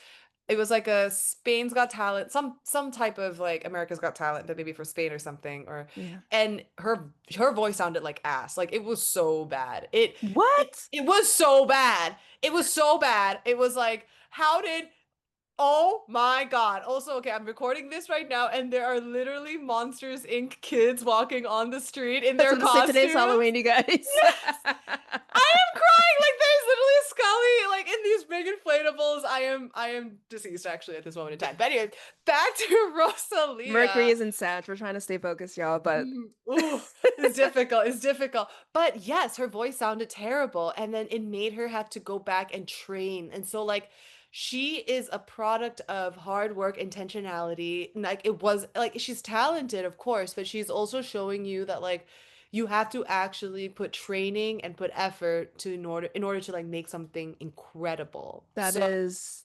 it was like a Spain's Got Talent, some type of like America's Got Talent, but maybe for Spain or something. Or yeah. and her voice sounded like ass. Like it was so bad. What? It was so bad. It was so bad. It was like, how did Oh my God. Also, okay, I'm recording this right now, and there are literally Monsters Inc. kids walking on the street in I was their gonna say today's costumes. Halloween, you guys. Yes! I am crying. Like there's literally Scully like in these big inflatables. I am deceased actually at this moment in time. But anyway, back to Mercury Rosalia. is in Sag. We're trying to stay focused, y'all, but Ooh, it's difficult. It's difficult. But yes, her voice sounded terrible. And then it made her have to go back and train. And so, like, she is a product of hard work, intentionality. Like, it was like she's talented, of course, but she's also showing you that, like, you have to actually put training and put effort to in order to like make something incredible. that So, is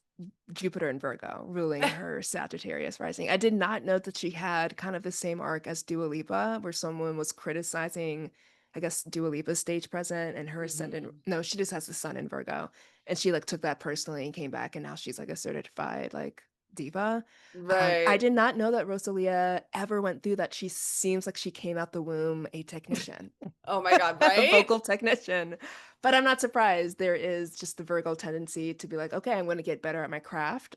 Jupiter and Virgo ruling her Sagittarius rising. I did not know that she had kind of the same arc as Dua Lipa, where someone was criticizing, I guess, Dua Lipa's stage present and her ascendant. mhm. No, she just has the sun in Virgo. And she like took that personally and came back and now she's like a certified like diva. I Right. did not know that Rosalia ever went through that. She seems like she came out the womb a technician. Oh my God, A right? vocal technician. But I'm not surprised. There is just the Virgo tendency to be like, okay, I'm going to get better at my craft.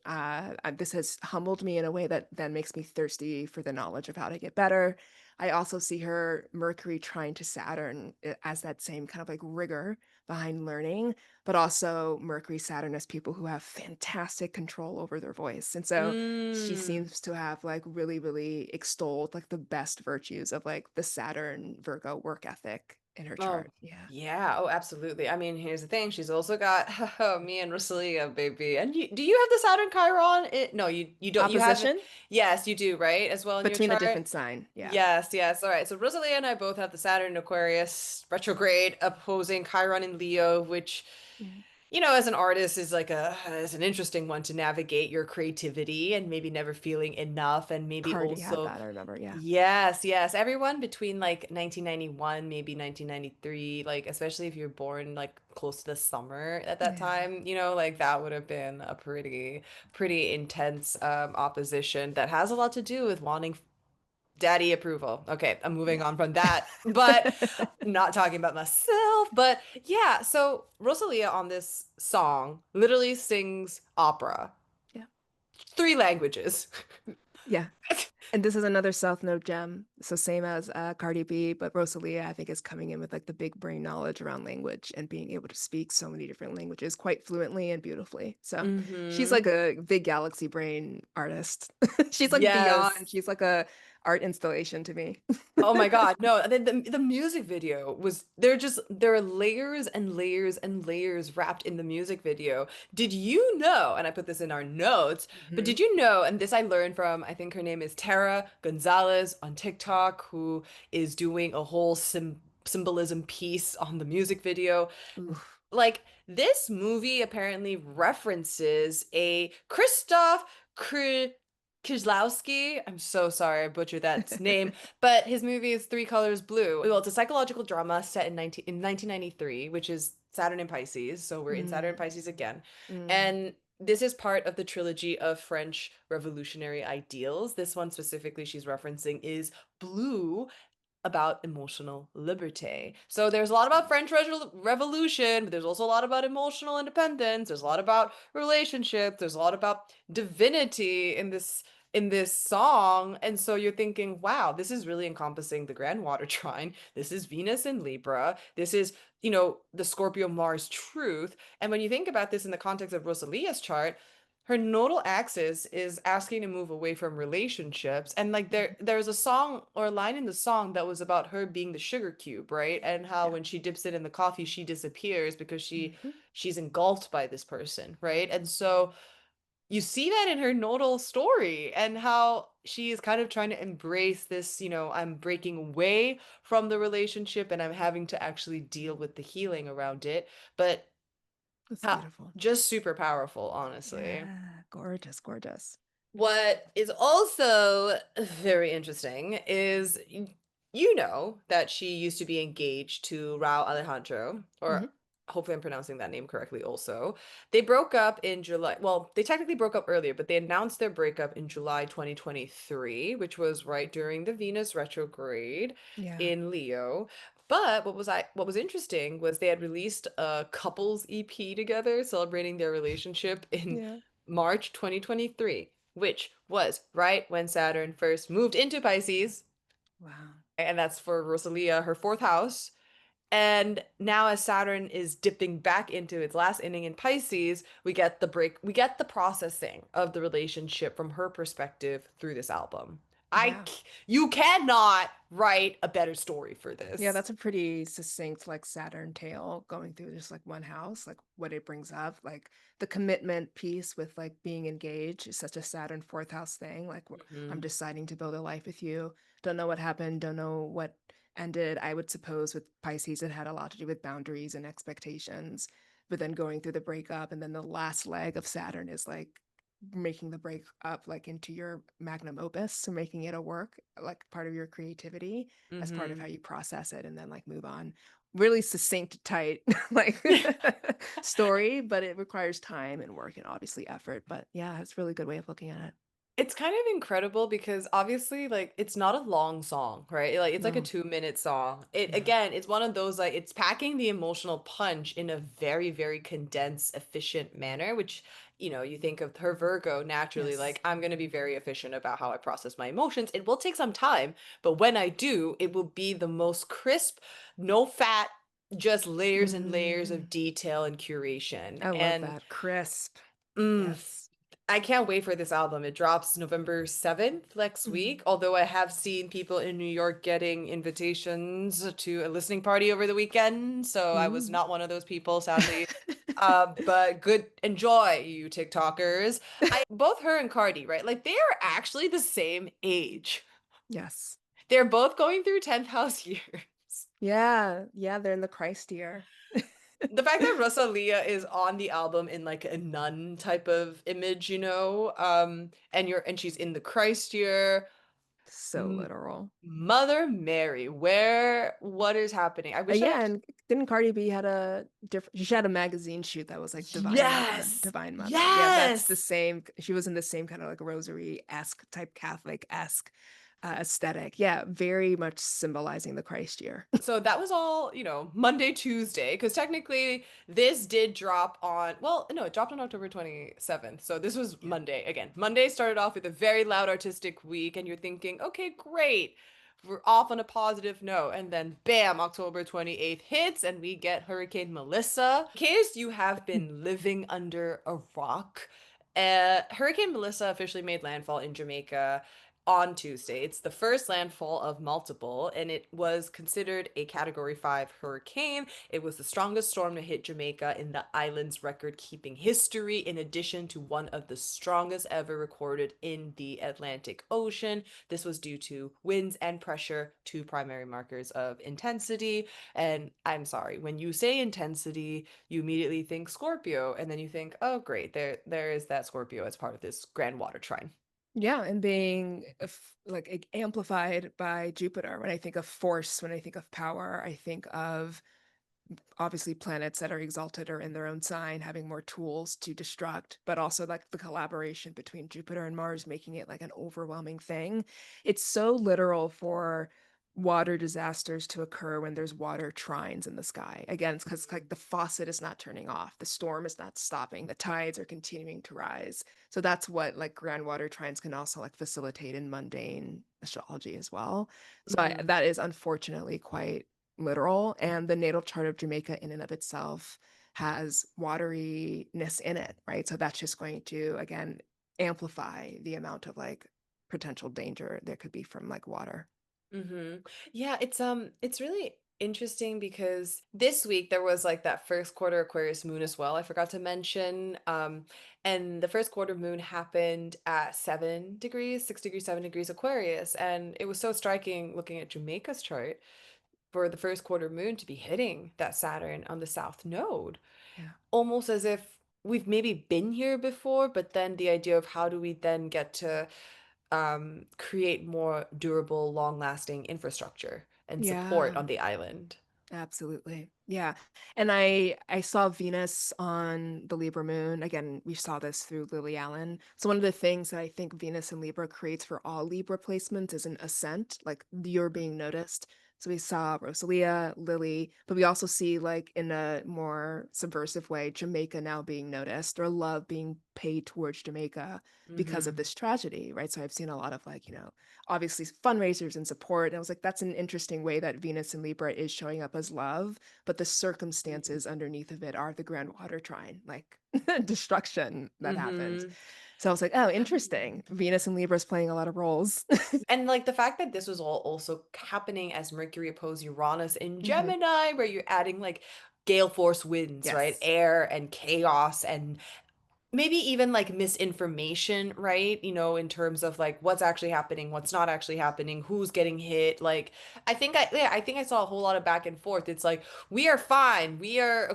This has humbled me in a way that then makes me thirsty for the knowledge of how to get better. I also see her Mercury trying to Saturn as that same kind of like rigor behind learning, but also Mercury Saturn as people who have fantastic control over their voice. And so she Mm. seems to have like really, really extolled like the best virtues of like the Saturn Virgo work ethic in her Oh, chart. Yeah. yeah. Oh, absolutely. I mean, here's the thing. She's also got me and Rosalia, baby. And do you have the Saturn Chiron? No, you don't. You have, Opposition yes, you do, right? As well in your between a chart. different sign. Yeah. Yes, yes. All right. So Rosalia and I both have the Saturn Aquarius retrograde opposing Chiron in Leo, which, Yeah. as an artist is like is an interesting one to navigate your creativity and maybe never feeling enough and maybe Cardi had also that, I remember. Yeah. yes, yes. Everyone between like 1991, maybe 1993, like especially if you're born like close to the summer at that Yeah. time, like that would have been a pretty intense opposition that has a lot to do with wanting daddy approval. Okay, I'm moving Yeah. on from that, but not talking about myself. But yeah, so Rosalia on this song literally sings opera, Yeah. 3 languages. Yeah. And this is another South Node gem. So same as Cardi B, but Rosalia, I think, is coming in with like the big brain knowledge around language and being able to speak so many different languages quite fluently and beautifully. So she's like Mm-hmm. a big galaxy brain artist. She's like beyond. Yes. She's like a art installation to me. Oh my God, no. The music video was there are layers and layers and layers wrapped in the music video. Did you know, and I put this in our notes, but Hmm. did you know, and this I learned from, I think her name is Tara Gonzalez on TikTok, who is doing a whole symbolism piece on the music video. Oof. Like this movie apparently references a Christoph Kieslowski. I'm so sorry I butchered that name, but his movie is Three Colors Blue. Well, it's a psychological drama set in 1993, which is Saturn and Pisces. So we're in Saturn and Mm, Pisces again. mm, And this is part of the trilogy of French revolutionary ideals. This one specifically she's referencing is Blue, about emotional liberty. So there's a lot about French Revolution, but there's also a lot about emotional independence. There's a lot about relationships. There's a lot about divinity in this song. And so you're thinking, wow, this is really encompassing the Grand Water Trine. This is Venus in Libra. This is, the Scorpio Mars truth. And when you think about this in the context of Rosalia's chart, her nodal axis is asking to move away from relationships, and like mm. there's a song or a line in the song that was about her being the sugar cube, right? And how Yeah. when she dips it in the coffee she disappears because Hmm. she's engulfed by this person, right? And so you see that in her nodal story and how she is kind of trying to embrace this, I'm breaking away from the relationship and I'm having to actually deal with the healing around it, but That's beautiful. just super powerful, honestly. Yeah. Gorgeous, gorgeous. What is also very interesting is you know that she used to be engaged to Rao Alejandro, or Hmm. hopefully I'm pronouncing that name correctly also. They broke up in July. Well, they technically broke up earlier, but they announced their breakup in July 2023, which was right during the Venus retrograde Yeah. in Leo. But what was interesting was they had released a couples EP together celebrating their relationship in Yeah. March 2023, which was right when Saturn first moved into Pisces, Wow. and that's for Rosalia, her fourth house. And now as Saturn is dipping back into its last inning in Pisces, we get the processing of the relationship from her perspective through this album. Yeah. You cannot write a better story for Yeah, this. that's a pretty succinct like Saturn tale going through just like one house, like what it brings up, like the commitment piece with like being engaged is such a Saturn fourth house thing. Like I'm Mhm. deciding to build a life with you. Don't know what happened, don't know what ended. I would suppose with Pisces it had a lot to do with boundaries and expectations, but then going through the breakup and then the last leg of Saturn is like making the breakup like into your magnum opus, so making it a work, like part of your creativity as part of how Mhm. you process it and then like move on. Really succinct, tight, like story, but it requires time and work and obviously effort. But yeah, it's a really good way of looking at it. It's kind of incredible because obviously like it's not a long song, right? Like it's like a No. 2 minute song. It Yeah. again, it's one of those like it's packing the emotional punch in a very, very condensed, efficient manner, which you think of her Virgo naturally, Yes. like I'm gonna be very efficient about how I process my emotions. It will take some time, but when I do, it will be the most crisp, no fat, just layers and layers of Mm, detail and curation. I love And that. Crisp. mm, Yes. I can't wait for this album. It drops November 7th next week. Mhm. Although I have seen people in New York getting invitations to a listening party over the weekend. So I was Mm. not one of those people, sadly. But good, enjoy, you TikTokers. Both her and Cardi, right? Like they are actually the same age. Yes. They're both going through 10th house years. Yeah. Yeah, they're in the Christ year. The fact that Rosalia is on the album in like a nun type of image, and she's in the Christ year. So M literal. Mother Mary, what is happening? I wish I Yeah, actually. and didn't Cardi B had a different she had a magazine shoot that was like Divine Mother, Yes! Divine Mother. Yeah, that's the Yes! same. She was in the same kind of like rosary-esque type Catholic-esque aesthetic. Yeah, very much symbolizing the Christ year. So that was all, Monday, Tuesday, because technically this did drop on, well, no, it dropped on October 27th. So this was Yeah. Monday again. Monday started off with a very loud artistic week, and you're thinking, okay, great. We're off on a positive note. And then bam, October 28th hits, and we get Hurricane Melissa. In case you have been living under a rock, Hurricane Melissa officially made landfall in Jamaica on Tuesday. It's the first landfall of multiple, and it was considered a Category 5 hurricane. It was the strongest storm to hit Jamaica in the island's record keeping history, in addition to one of the strongest ever recorded in the Atlantic Ocean. This was due to winds and pressure, two primary markers of intensity. And I'm sorry, when you say intensity, you immediately think Scorpio, and then you think, oh, great, there is that Scorpio as part of this grand water trine. Yeah, and being amplified by Jupiter. When I think of force, when I think of power, I think of obviously planets that are exalted or in their own sign having more tools to destruct, but also like the collaboration between Jupiter and Mars making it like an overwhelming thing. It's so literal for water disasters to occur when there's water trines in the sky. Again, it's because like the faucet is not turning off, the storm is not stopping, the tides are continuing to rise. So that's what like grand water trines can also like facilitate in mundane astrology as well. So Mhm. that is unfortunately quite literal, and the natal chart of Jamaica in and of itself has wateriness in it, right? So that's just going to again amplify the amount of like potential danger there could be from like water. Yeah, it's really interesting because this week there was like that first quarter Aquarius moon as well. I forgot to mention. And the first quarter moon happened at 7 degrees, 6 degrees, 7 degrees Aquarius. And it was so striking looking at Jamaica's chart for the first quarter moon to be hitting that Saturn on the South Node, Yeah. almost as if we've maybe been here before, but then the idea of how do we then get to create more durable, long-lasting infrastructure and support Yeah. on the island. Absolutely. Yeah. And I saw Venus on the Libra moon. Again, we saw this through Lily Allen. So one of the things that I think Venus and Libra creates for all Libra placements is an ascent, like you're being noticed. So we saw Rosalia, Lily, but we also see like in a more subversive way, Jamaica now being noticed or love being paid towards Jamaica because of Mm-hmm. this tragedy, right? So I've seen a lot of like, obviously fundraisers and support. And I was like, that's an interesting way that Venus and Libra is showing up as love, but the circumstances underneath of it are the grand water trine, like destruction that happens. Mm-hmm. So I was like, oh, interesting. Venus and Libra is playing a lot of roles. And like the fact that this was all also happening as Mercury opposed Uranus in Hmm. Gemini, where you're adding like gale force winds, right? Yes. Air and chaos and maybe even like misinformation, right? In terms of like what's actually happening, what's not actually happening, who's getting hit. Like I think I saw a whole lot of back and forth. It's like we are fine. We are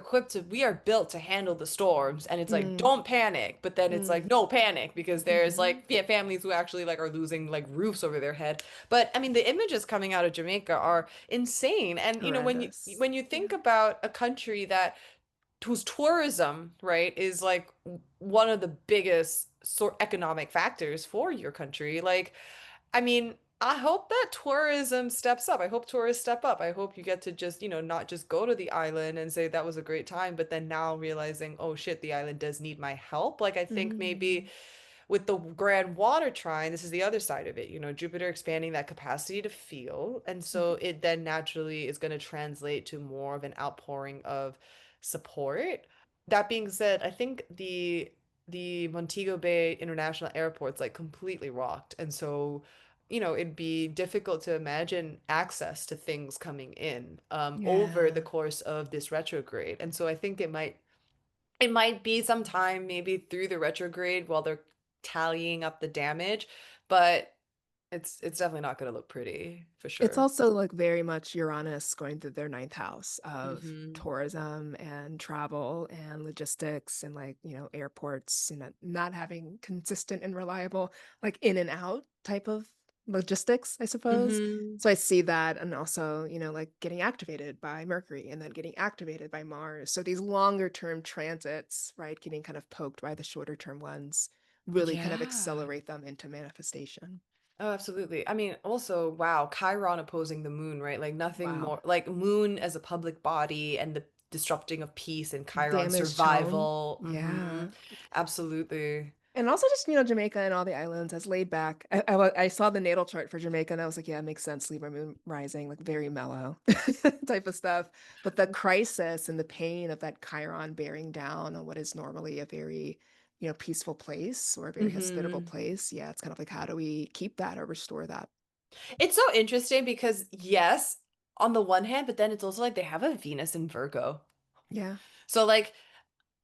built to handle the storms. And it's like Mm, don't panic. But then it's like mm, no panic because there's hmm. like families who actually like are losing like roofs over their head. But I mean the images coming out of Jamaica are insane. And when you Horrendous. when you think Yeah. about a country that whose tourism, right, is like one of the biggest sort economic factors for your country. Like, I mean, I hope that tourism steps up. I hope tourists step up. I hope you get to just, not just go to the island and say that was a great time, but then now realizing, oh shit, the island does need my help. Like, I think maybe Mm. with the grand water trine, this is the other side of it, Jupiter expanding that capacity to feel. And so Mhm. it then naturally is going to translate to more of an outpouring of support. That being said, I think the Montego Bay International Airport's like completely rocked. And so, it'd be difficult to imagine access to things coming in over the Yeah. course of this retrograde. And so I think it might be some time maybe through the retrograde while they're tallying up the damage, but it's definitely not going to look pretty for It's sure. also, like, very much Uranus going through their ninth house of Hmm. tourism and travel and logistics and, like, airports, not having consistent and reliable, like, in and out type of logistics, I suppose. Hmm. So I see that and also, like, getting activated by Mercury and then getting activated by Mars. So these longer term transits, right, getting kind of poked by the shorter term ones really kind of Yeah. accelerate them into manifestation. Oh, absolutely. I mean, also, wow, Chiron opposing the moon, right? Like nothing Wow. more, like moon as a public body and the disrupting of peace and Chiron Damaged home. survival. Hmm. Yeah. Absolutely. And also just, Jamaica and all the islands as laid back. I saw the natal chart for Jamaica and I was like, yeah, it makes sense. Libra moon rising, like very mellow type of stuff. But the crisis and the pain of that Chiron bearing down on what is normally a very, peaceful place or a very hospitable Hmm. place. Yeah, it's kind of like, how do we keep that or restore that? It's so interesting because yes, on the one hand, but then it's also like they have a Venus in Virgo. Yeah. So like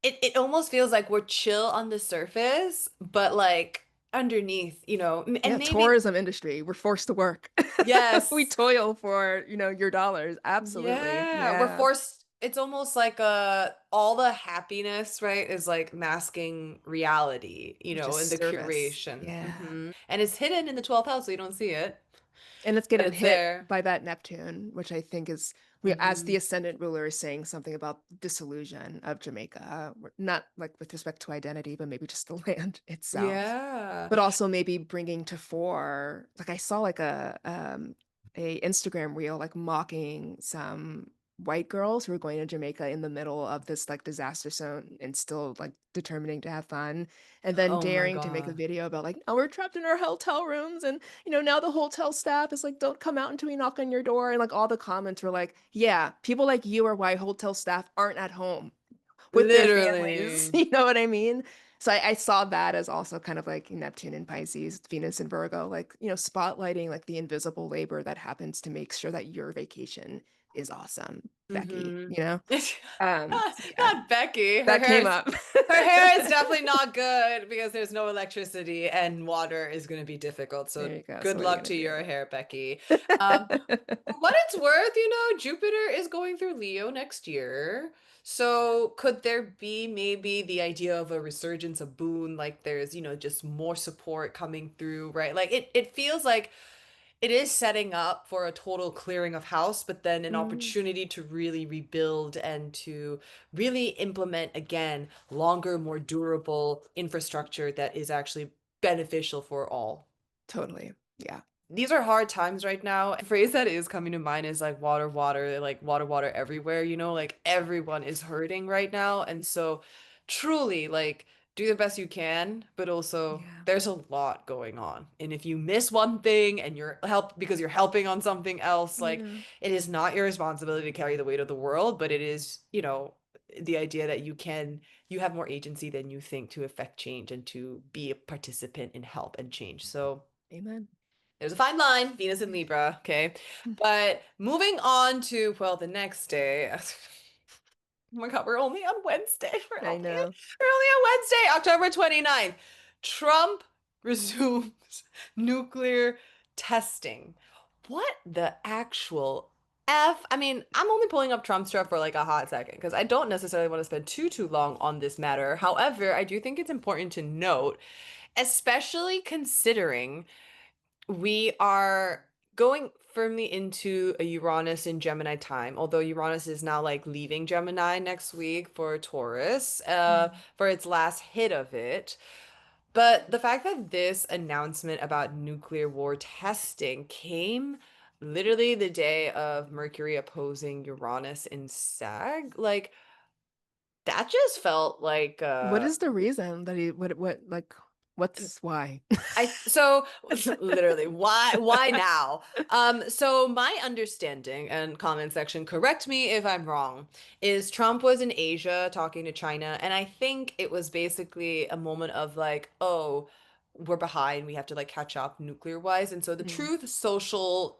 it almost feels like we're chill on the surface, but like underneath, Yeah, and maybe tourism industry. We're forced to work. We yes. toil for, your dollars. Absolutely. Yeah, we're Yeah. forced. It's almost like all the happiness, right, is like masking reality, in Just the service. curation. Yeah. And it's hidden in the 12th house, so you don't see it, And it's but getting it's hit there. by that Neptune, which I think is, as the Hmm. ascendant ruler is saying something about disillusion of Jamaica, not like with respect to identity, but maybe just the land itself. Yeah. But also maybe bringing to fore, like I saw like a Instagram reel like mocking some white girls who were going to Jamaica in the middle of this like disaster zone and still like determining to have fun and then Oh my daring to make a God. video about like, oh, we're trapped in our hotel rooms and now the hotel staff is like, don't come out until we knock on your door. And like all the comments were like, yeah, people like you are why hotel staff aren't at home with their families. Literally. You know what I mean? So I saw that as also kind of like Neptune in Pisces, Venus in Virgo, like, spotlighting like the invisible labor that happens to make sure that your vacation is awesome, Becky, Hmm. so yeah, Not Becky. Her that hair came is up. her hair is definitely not good because there's no electricity and water is going to be difficult. There So you go. So good what are you luck gonna to your do? hair, Becky. Um, for what it's worth, Jupiter is going through Leo next year. So could there be maybe the idea of a resurgence, a boon, like there's, just more support coming through, right? Like it feels like it is setting up for a total clearing of house, but then an Mm, opportunity to really rebuild and to really implement again longer, more durable infrastructure that is actually beneficial for all. totally. Yeah. These are hard times right now. A phrase that is coming to mind is like water, water, like water, water everywhere, like everyone is hurting right now. And so truly like do the best you can, but also Yeah. there's a lot going on. And if you miss one thing and you're help because you're helping on something else, like Yeah. it is not your responsibility to carry the weight of the world, but it is, the idea that you have more agency than you think to affect change and to be a participant in help and change. So Amen. there's a fine line, Venus and Libra, okay? But moving on to, well, the next day. Oh my God, we're only on Wednesday. I know. We're only on Wednesday, October 29th. Trump resumes nuclear testing. What the actual F? I mean, I'm only pulling up Trump stuff for like a hot second because I don't necessarily want to spend too long on this matter. However, I do think it's important to note, especially considering we are going firmly into a Uranus in Gemini time, although Uranus is now like leaving Gemini next week for Taurus, Mm. for its last hit of it. But the fact that this announcement about nuclear war testing came literally the day of Mercury opposing Uranus in Sag, like that just felt like What is the reason that he what like what's why? so literally why now? So my understanding, and comment section, correct me if I'm wrong, is Trump was in Asia talking to China, and I think it was basically a moment of like, oh, we're behind, we have to like catch up nuclear wise. And so the Mm, Truth Social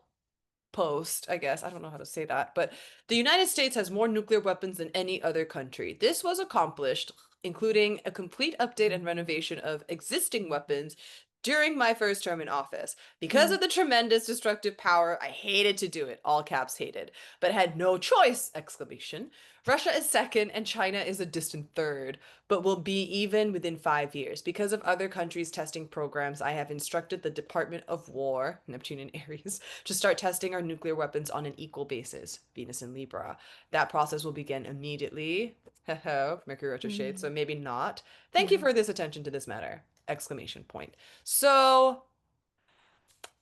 post, I guess, I don't know how to say that, but the United States has more nuclear weapons than any other country. This was accomplished, including a complete update and renovation of existing weapons during my first term in office. Because mm, of the tremendous destructive power, I hated to do it, all caps hated, but had no choice, exclamation. Russia is second and China is a distant third, but will be even within 5 years. Because of other countries' testing programs, I have instructed the Department of War, Neptune and Aries, to start testing our nuclear weapons on an equal basis, Venus and Libra. That process will begin immediately. Mercury retrograde, so mm, maybe not. Thank you mhm, for this attention to this matter! Exclamation point. So,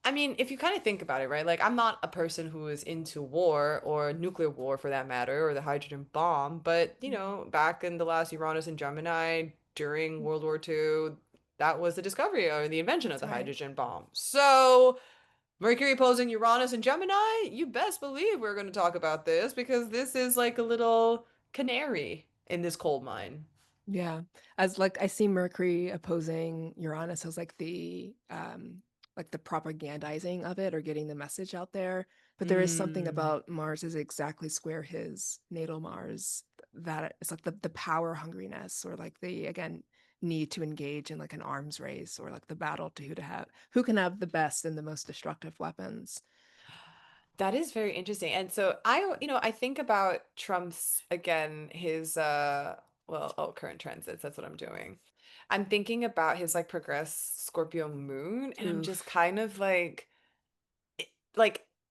I mean, if you kind of think about it, right? Like, I'm not a person who is into war or nuclear war for that matter, or the hydrogen bomb, but, mm, back in the last Uranus and Gemini during World War II, that was the discovery or the invention of that's the right. hydrogen bomb. So, Mercury opposing Uranus and Gemini, you best believe we're going to talk about this because this is like a little canary in this coal mine. Yeah. As like I see Mercury opposing Uranus as like the propagandizing of it or getting the message out there. But there is something Mm. about Mars is exactly square his natal Mars that it's like the power hungriness or like the again need to engage in like an arms race or like the battle to who can have the best and the most destructive weapons. That is very interesting. And so I think about Trump's again, his current transits, that's what I'm doing. I'm thinking about his like progress Scorpio moon, and I'm just Oof. kind of like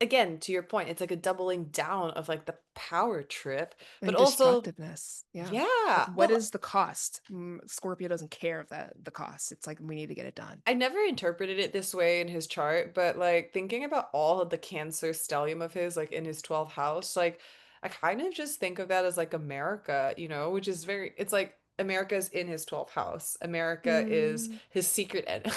again, to your point, it's like a doubling down of like the power trip, but And also destructiveness. Yeah. Like yeah. what Well, is the cost? Scorpio doesn't care of the cost. It's like we need to get it done. I never interpreted it this way in his chart, but like thinking about all of the Cancer stellium of his, like in his 12th house, like I kind of just think of that as like America, which is it's like America's in his 12th house. America is Mm. his secret enemy.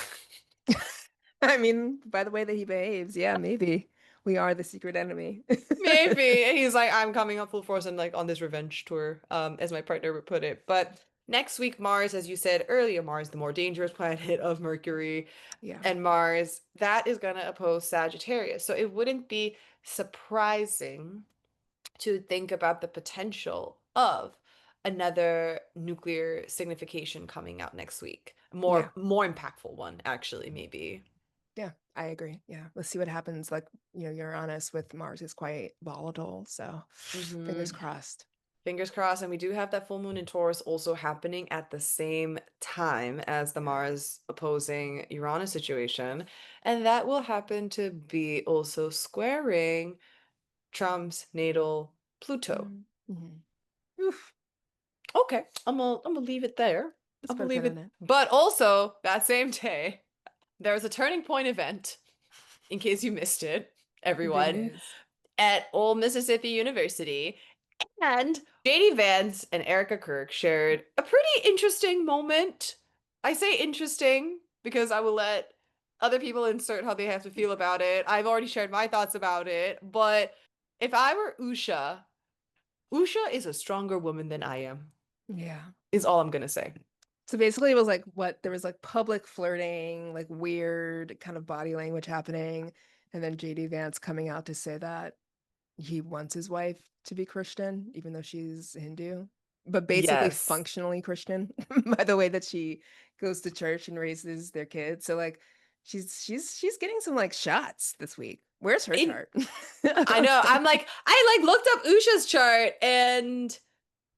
I mean, by the way that he behaves, yeah, maybe we are the secret enemy. Maybe. And he's like, I'm coming up full force and like on this revenge tour, as my partner would put it. But next week, Mars, as you said earlier, Mars, the more dangerous planet of Mercury, Yeah. and Mars, that is going to oppose Sagittarius. So it wouldn't be surprising to think about the potential of another nuclear signification coming out next week. Yeah. More impactful one, actually, maybe. Yeah. I agree. Yeah. Let's see what happens. Like, Uranus with Mars is quite volatile. So Hmm. fingers crossed. Fingers crossed. And we do have that full moon in Taurus also happening at the same time as the Yeah. Mars opposing Uranus situation. And that will happen to be also squaring Trump's natal Pluto. Mm-hmm. Oof. Okay, I'm gonna leave it there. Let's I'm put gonna a leave pin in it. it. But also that same day, there was a turning point event, in case you missed it, Big everyone, news. at Old Mississippi University. And JD Vance and Erika Kirk shared a pretty interesting moment. I say interesting because I will let other people insert how they have to feel about it. I've already shared my thoughts about it, but if I were Usha, Usha is a stronger woman than I am, Yeah. is all I'm gonna say. So basically, it was like what there was like public flirting, like weird kind of body language happening, and then JD Vance coming out to say that he wants his wife to be Christian, even though she's Hindu, but basically Yes. functionally Christian by the way that she goes to church and raises their kids. So like she's getting some like shots this week. Where's her In chart? I know. I looked up Usha's chart, and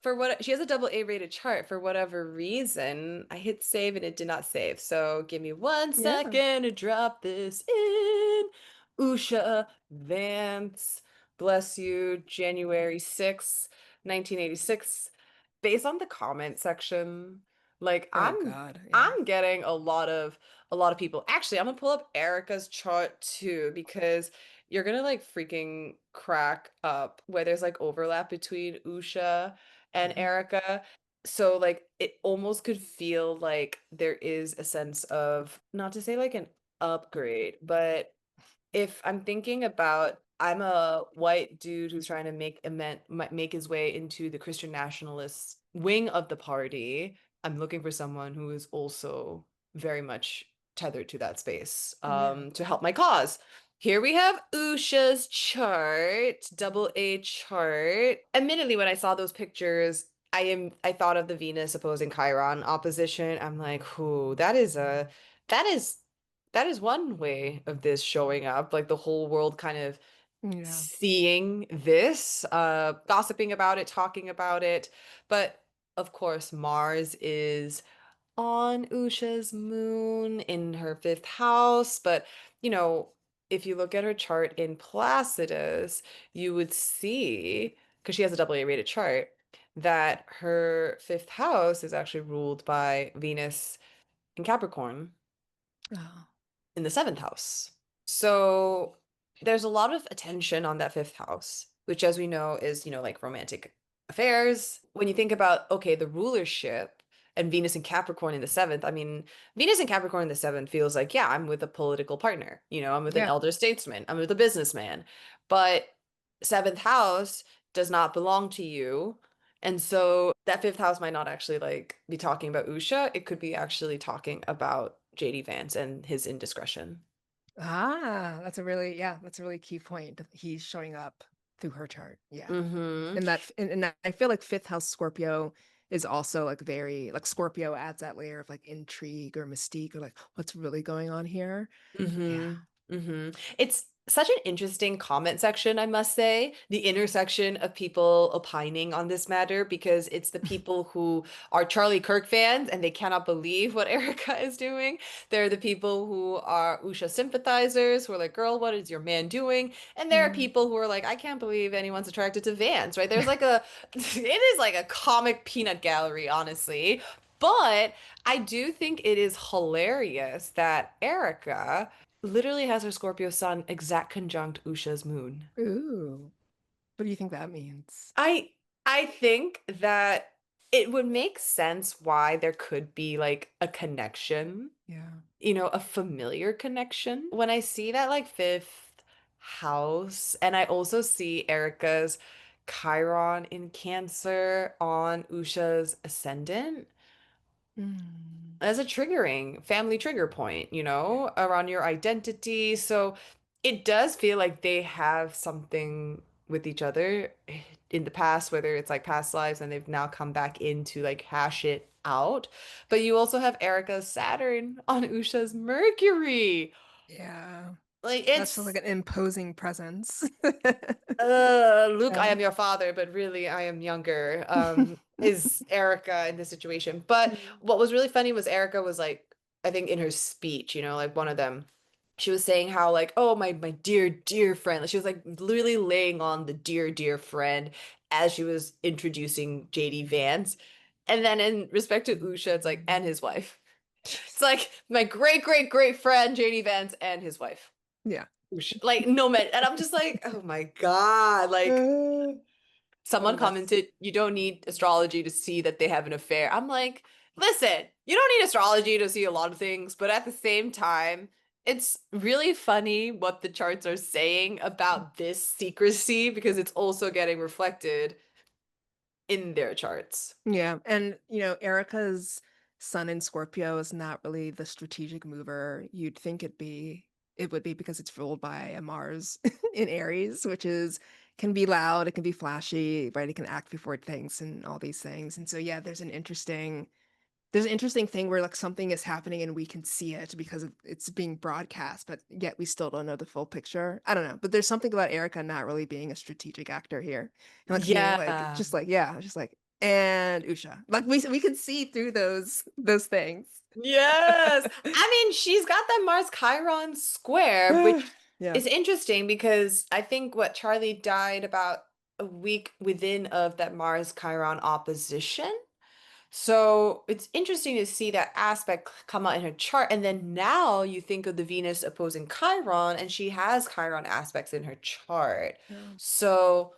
for what she has a double A rated chart for whatever reason. I hit save and it did not save. So give me one Yeah. second to drop this in. Usha, Vance, bless you, January 6th, 1986. Based on the comment section, like Oh I'm God, yeah. I'm getting a lot of people. Actually, I'm gonna pull up Erica's chart too because you're gonna like freaking crack up where there's like overlap between Usha and Mhm. Erica. So like it almost could feel like there is a sense of not to say like an upgrade, but if I'm thinking about I'm a white dude who's trying to make his way into the Christian nationalist wing of the party. I'm looking for someone who is also very much tethered to that space Yeah. to help my cause. Here we have Usha's chart, double A chart. Admittedly, when I saw those pictures, I thought of the Venus opposing Chiron opposition. I'm like, whoo, that is that is one way of this showing up, like the whole world kind of Yeah. seeing this, gossiping about it, talking about it. But of course, Mars is on Usha's moon in her fifth house. But, you know, if you look at her chart in Placidus, you would see, because she has a double A rated chart, that her fifth house is actually ruled by Venus in Capricorn Oh. in the seventh house. So there's a lot of attention on that fifth house, which, as we know, is, like romantic affairs. When you think about, okay, the rulership and Venus and Capricorn in the seventh, I mean, Venus and Capricorn in the seventh feels like, yeah, I'm with a political partner. I'm with an Yeah. elder statesman, I'm with a businessman. But seventh house does not belong to you. And so that fifth house might not actually like be talking about Usha. It could be actually talking about JD Vance and his indiscretion. Ah, that's a really key point. He's showing up through her chart. Yeah. Mm-hmm. And I feel like fifth house Scorpio is also like very like Scorpio adds that layer of like intrigue or mystique or like what's really going on here. Yeah. Mm-hmm. Mm-hmm. It's such an interesting comment section, I must say, the intersection of people opining on this matter, because it's the people who are Charlie Kirk fans and they cannot believe what Erica is doing. They're the people who are Usha sympathizers who are like, girl, what is your man doing? And there are Yeah. people who are like, I can't believe anyone's attracted to Vance, right? There's like it is like a comic peanut gallery, honestly. But I do think it is hilarious that Erica literally has her Scorpio sun exact conjunct Usha's moon. Ooh. What do you think that means? I I think that it would make sense why there could be like a connection, Yeah. a familiar connection. When I see that like fifth house, and I also see Erica's Chiron in Cancer on Usha's ascendant, Mm. as a triggering family trigger point, around your identity. So it does feel like they have something with each other in the past, whether it's like past lives and they've now come back in to like hash it out. But you also have Erica's Saturn on Usha's Mercury. Yeah. Like That's just like it's an imposing presence. Luke, I Yeah. am your father, but really I am younger, is Erica in this situation. But Mm. what was really funny was Erica was like, I think in her speech, like one of them, she was saying how like, oh, my dear, dear friend. Like she was like literally laying on the dear, dear friend as she was introducing JD Vance. And then in respect to Usha, it's like, and his wife. It's Jeez. like my great, great, great friend, JD Vance, and his wife. Yeah. Like no man, and I'm just like, oh my God, like someone Oh, that's commented, you don't need astrology to see that they have an affair. I'm like, listen, you don't need astrology to see a lot of things, but at the same time, it's really funny what the charts are saying about this secrecy because it's also getting reflected in their charts. yeah. And Erica's sun in Scorpio is not really the strategic mover you'd think it would be because it's ruled by a Mars in Aries, which is can be loud, it can be flashy, right? It can act before it thinks and all these things. And so yeah, there's an interesting thing where like something is happening and we can see it because it's being broadcast, but yet we still don't know the full picture. I don't know, but there's something about Erica not really being a strategic actor here, and like being like Yeah. just like yeah, just like and Usha, like we can see through those things. Yes. I mean, she's got that Mars Chiron square, which Yeah. It's interesting because I think what Charlie died about a week within of that Mars Chiron opposition. So it's interesting to see that aspect come out in her chart. And then now you think of the Venus opposing Chiron, and she has Chiron aspects in her chart. Yeah. So,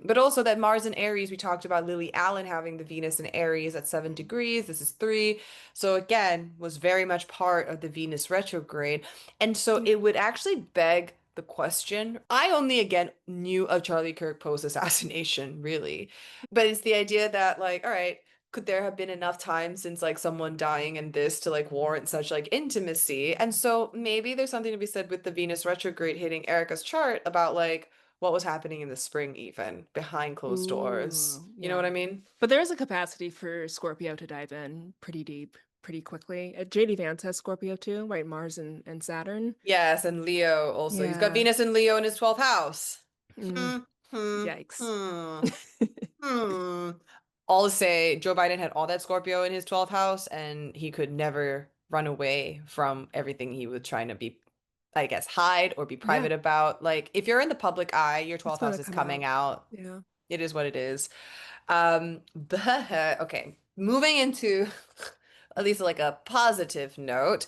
but also that Mars in Aries, we talked about Lily Allen having the Venus in Aries at 7 degrees. This is 3. So again, was very much part of the Venus retrograde. And so Yeah. it would actually beg the question. I only again knew of Charlie Kirk post assassination, really. But it's the idea that, like, all right, could there have been enough time since like someone dying and this to like warrant such like intimacy? And so maybe there's something to be said with the Venus retrograde hitting Erica's chart about like what was happening in the spring, even behind closed doors. Ooh, You know yeah. what I mean? But there is a capacity for Scorpio to dive in pretty deep, pretty quickly. JD Vance has Scorpio too, right? Mars and Saturn. Yes, and Leo also. He's got Yeah. Venus and Leo in his 12th house. Mm, Hmm, hmm, yikes. hmm, hmm. All to say, Joe Biden had all that Scorpio in his 12th house, and he could never run away from everything he was trying to be, I guess, hide or be Yeah, private about. Like, if you're in the public eye, your it's 12th house gonna is come coming out. out. Yeah. It is what it is. But okay, moving into at least like a positive note,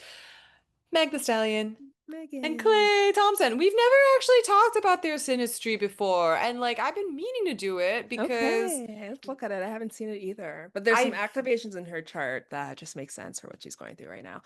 Meg the Stallion and Megan. Klay Thompson. We've never actually talked about their synastry before, and like I've been meaning to do it because Okay, let's look at it. I haven't seen it either. But there's some I activations in her chart that just make sense for what she's going through right now.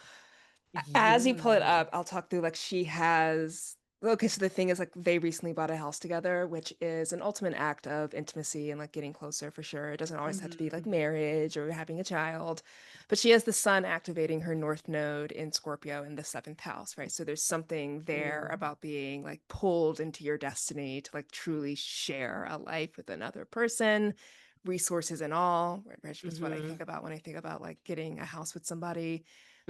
As you pull it yeah. up, I'll talk through like she has. Okay, so the thing is like they recently bought a house together, which is an ultimate act of intimacy and like getting closer for sure. It doesn't always have to be like Hmm. marriage or having a child, but she has the sun activating her north node in Scorpio in the seventh house, right? So there's something there Ooh. about being like pulled into your destiny to like truly share a life with another person, resources and all, which is what I Hmm. think about when I think about like getting a house with somebody.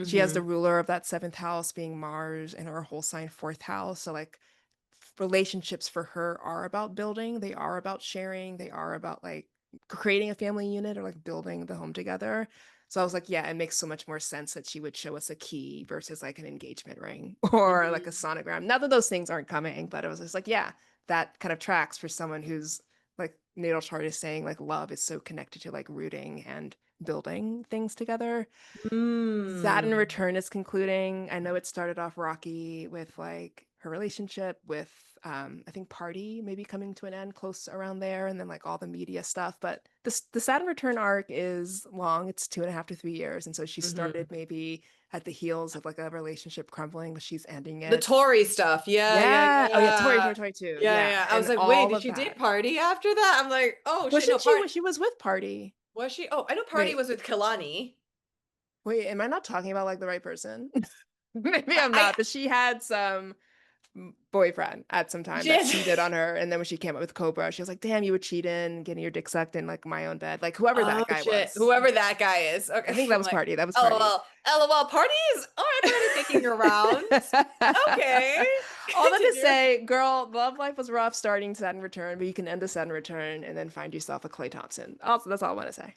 She has the Hmm. ruler of that seventh house being Mars and her whole sign fourth house. So, like, relationships for her are about building, they are about sharing, they are about like creating a family unit or like building the home together. So I was like, yeah, it makes so much more sense that she would show us a key versus like an engagement ring or like a Hmm. sonogram. Not that those things aren't coming, but it was just like, yeah, that kind of tracks for someone who's like natal chart is saying like love is so connected to like rooting and building things together. Saturn Mm. return is concluding. I know it started off rocky with like her relationship with I think Party maybe coming to an end close around there, and then like all the media stuff. But the Saturn return arc is long. It's 2.5 to 3 years. And so she Hmm. started maybe at the heels of like a relationship crumbling, but she's ending The it. Tory stuff. Yeah, yeah, Yeah. Oh yeah, Tori, yeah. Tori, Tori too. Yeah, Yeah. yeah. I was And like, wait, all did of she date that. Party after that? I'm like, oh shit, no, Wasn't she part when she was with Party? was she? Oh, I know Party Wait, was with Kalani. wait, am I not talking about like the right person? Maybe I'm I not, but she had some boyfriend at some time that Jen. cheated on her. And then when she came up with Cobra, she was like, damn, you were cheating, getting your dick sucked in like my own bed. Like whoever Oh that guy shit. was. Whoever that guy is. I Okay. think that I'm was like, Party. That was Party. LOL. LOL. Parties? All right, Party making your rounds. Okay. All that to Continue. say, girl, love life was rough starting Saturn return, but you can end the Saturn return and then find yourself a Klay Thompson. Also, that's all I want to say.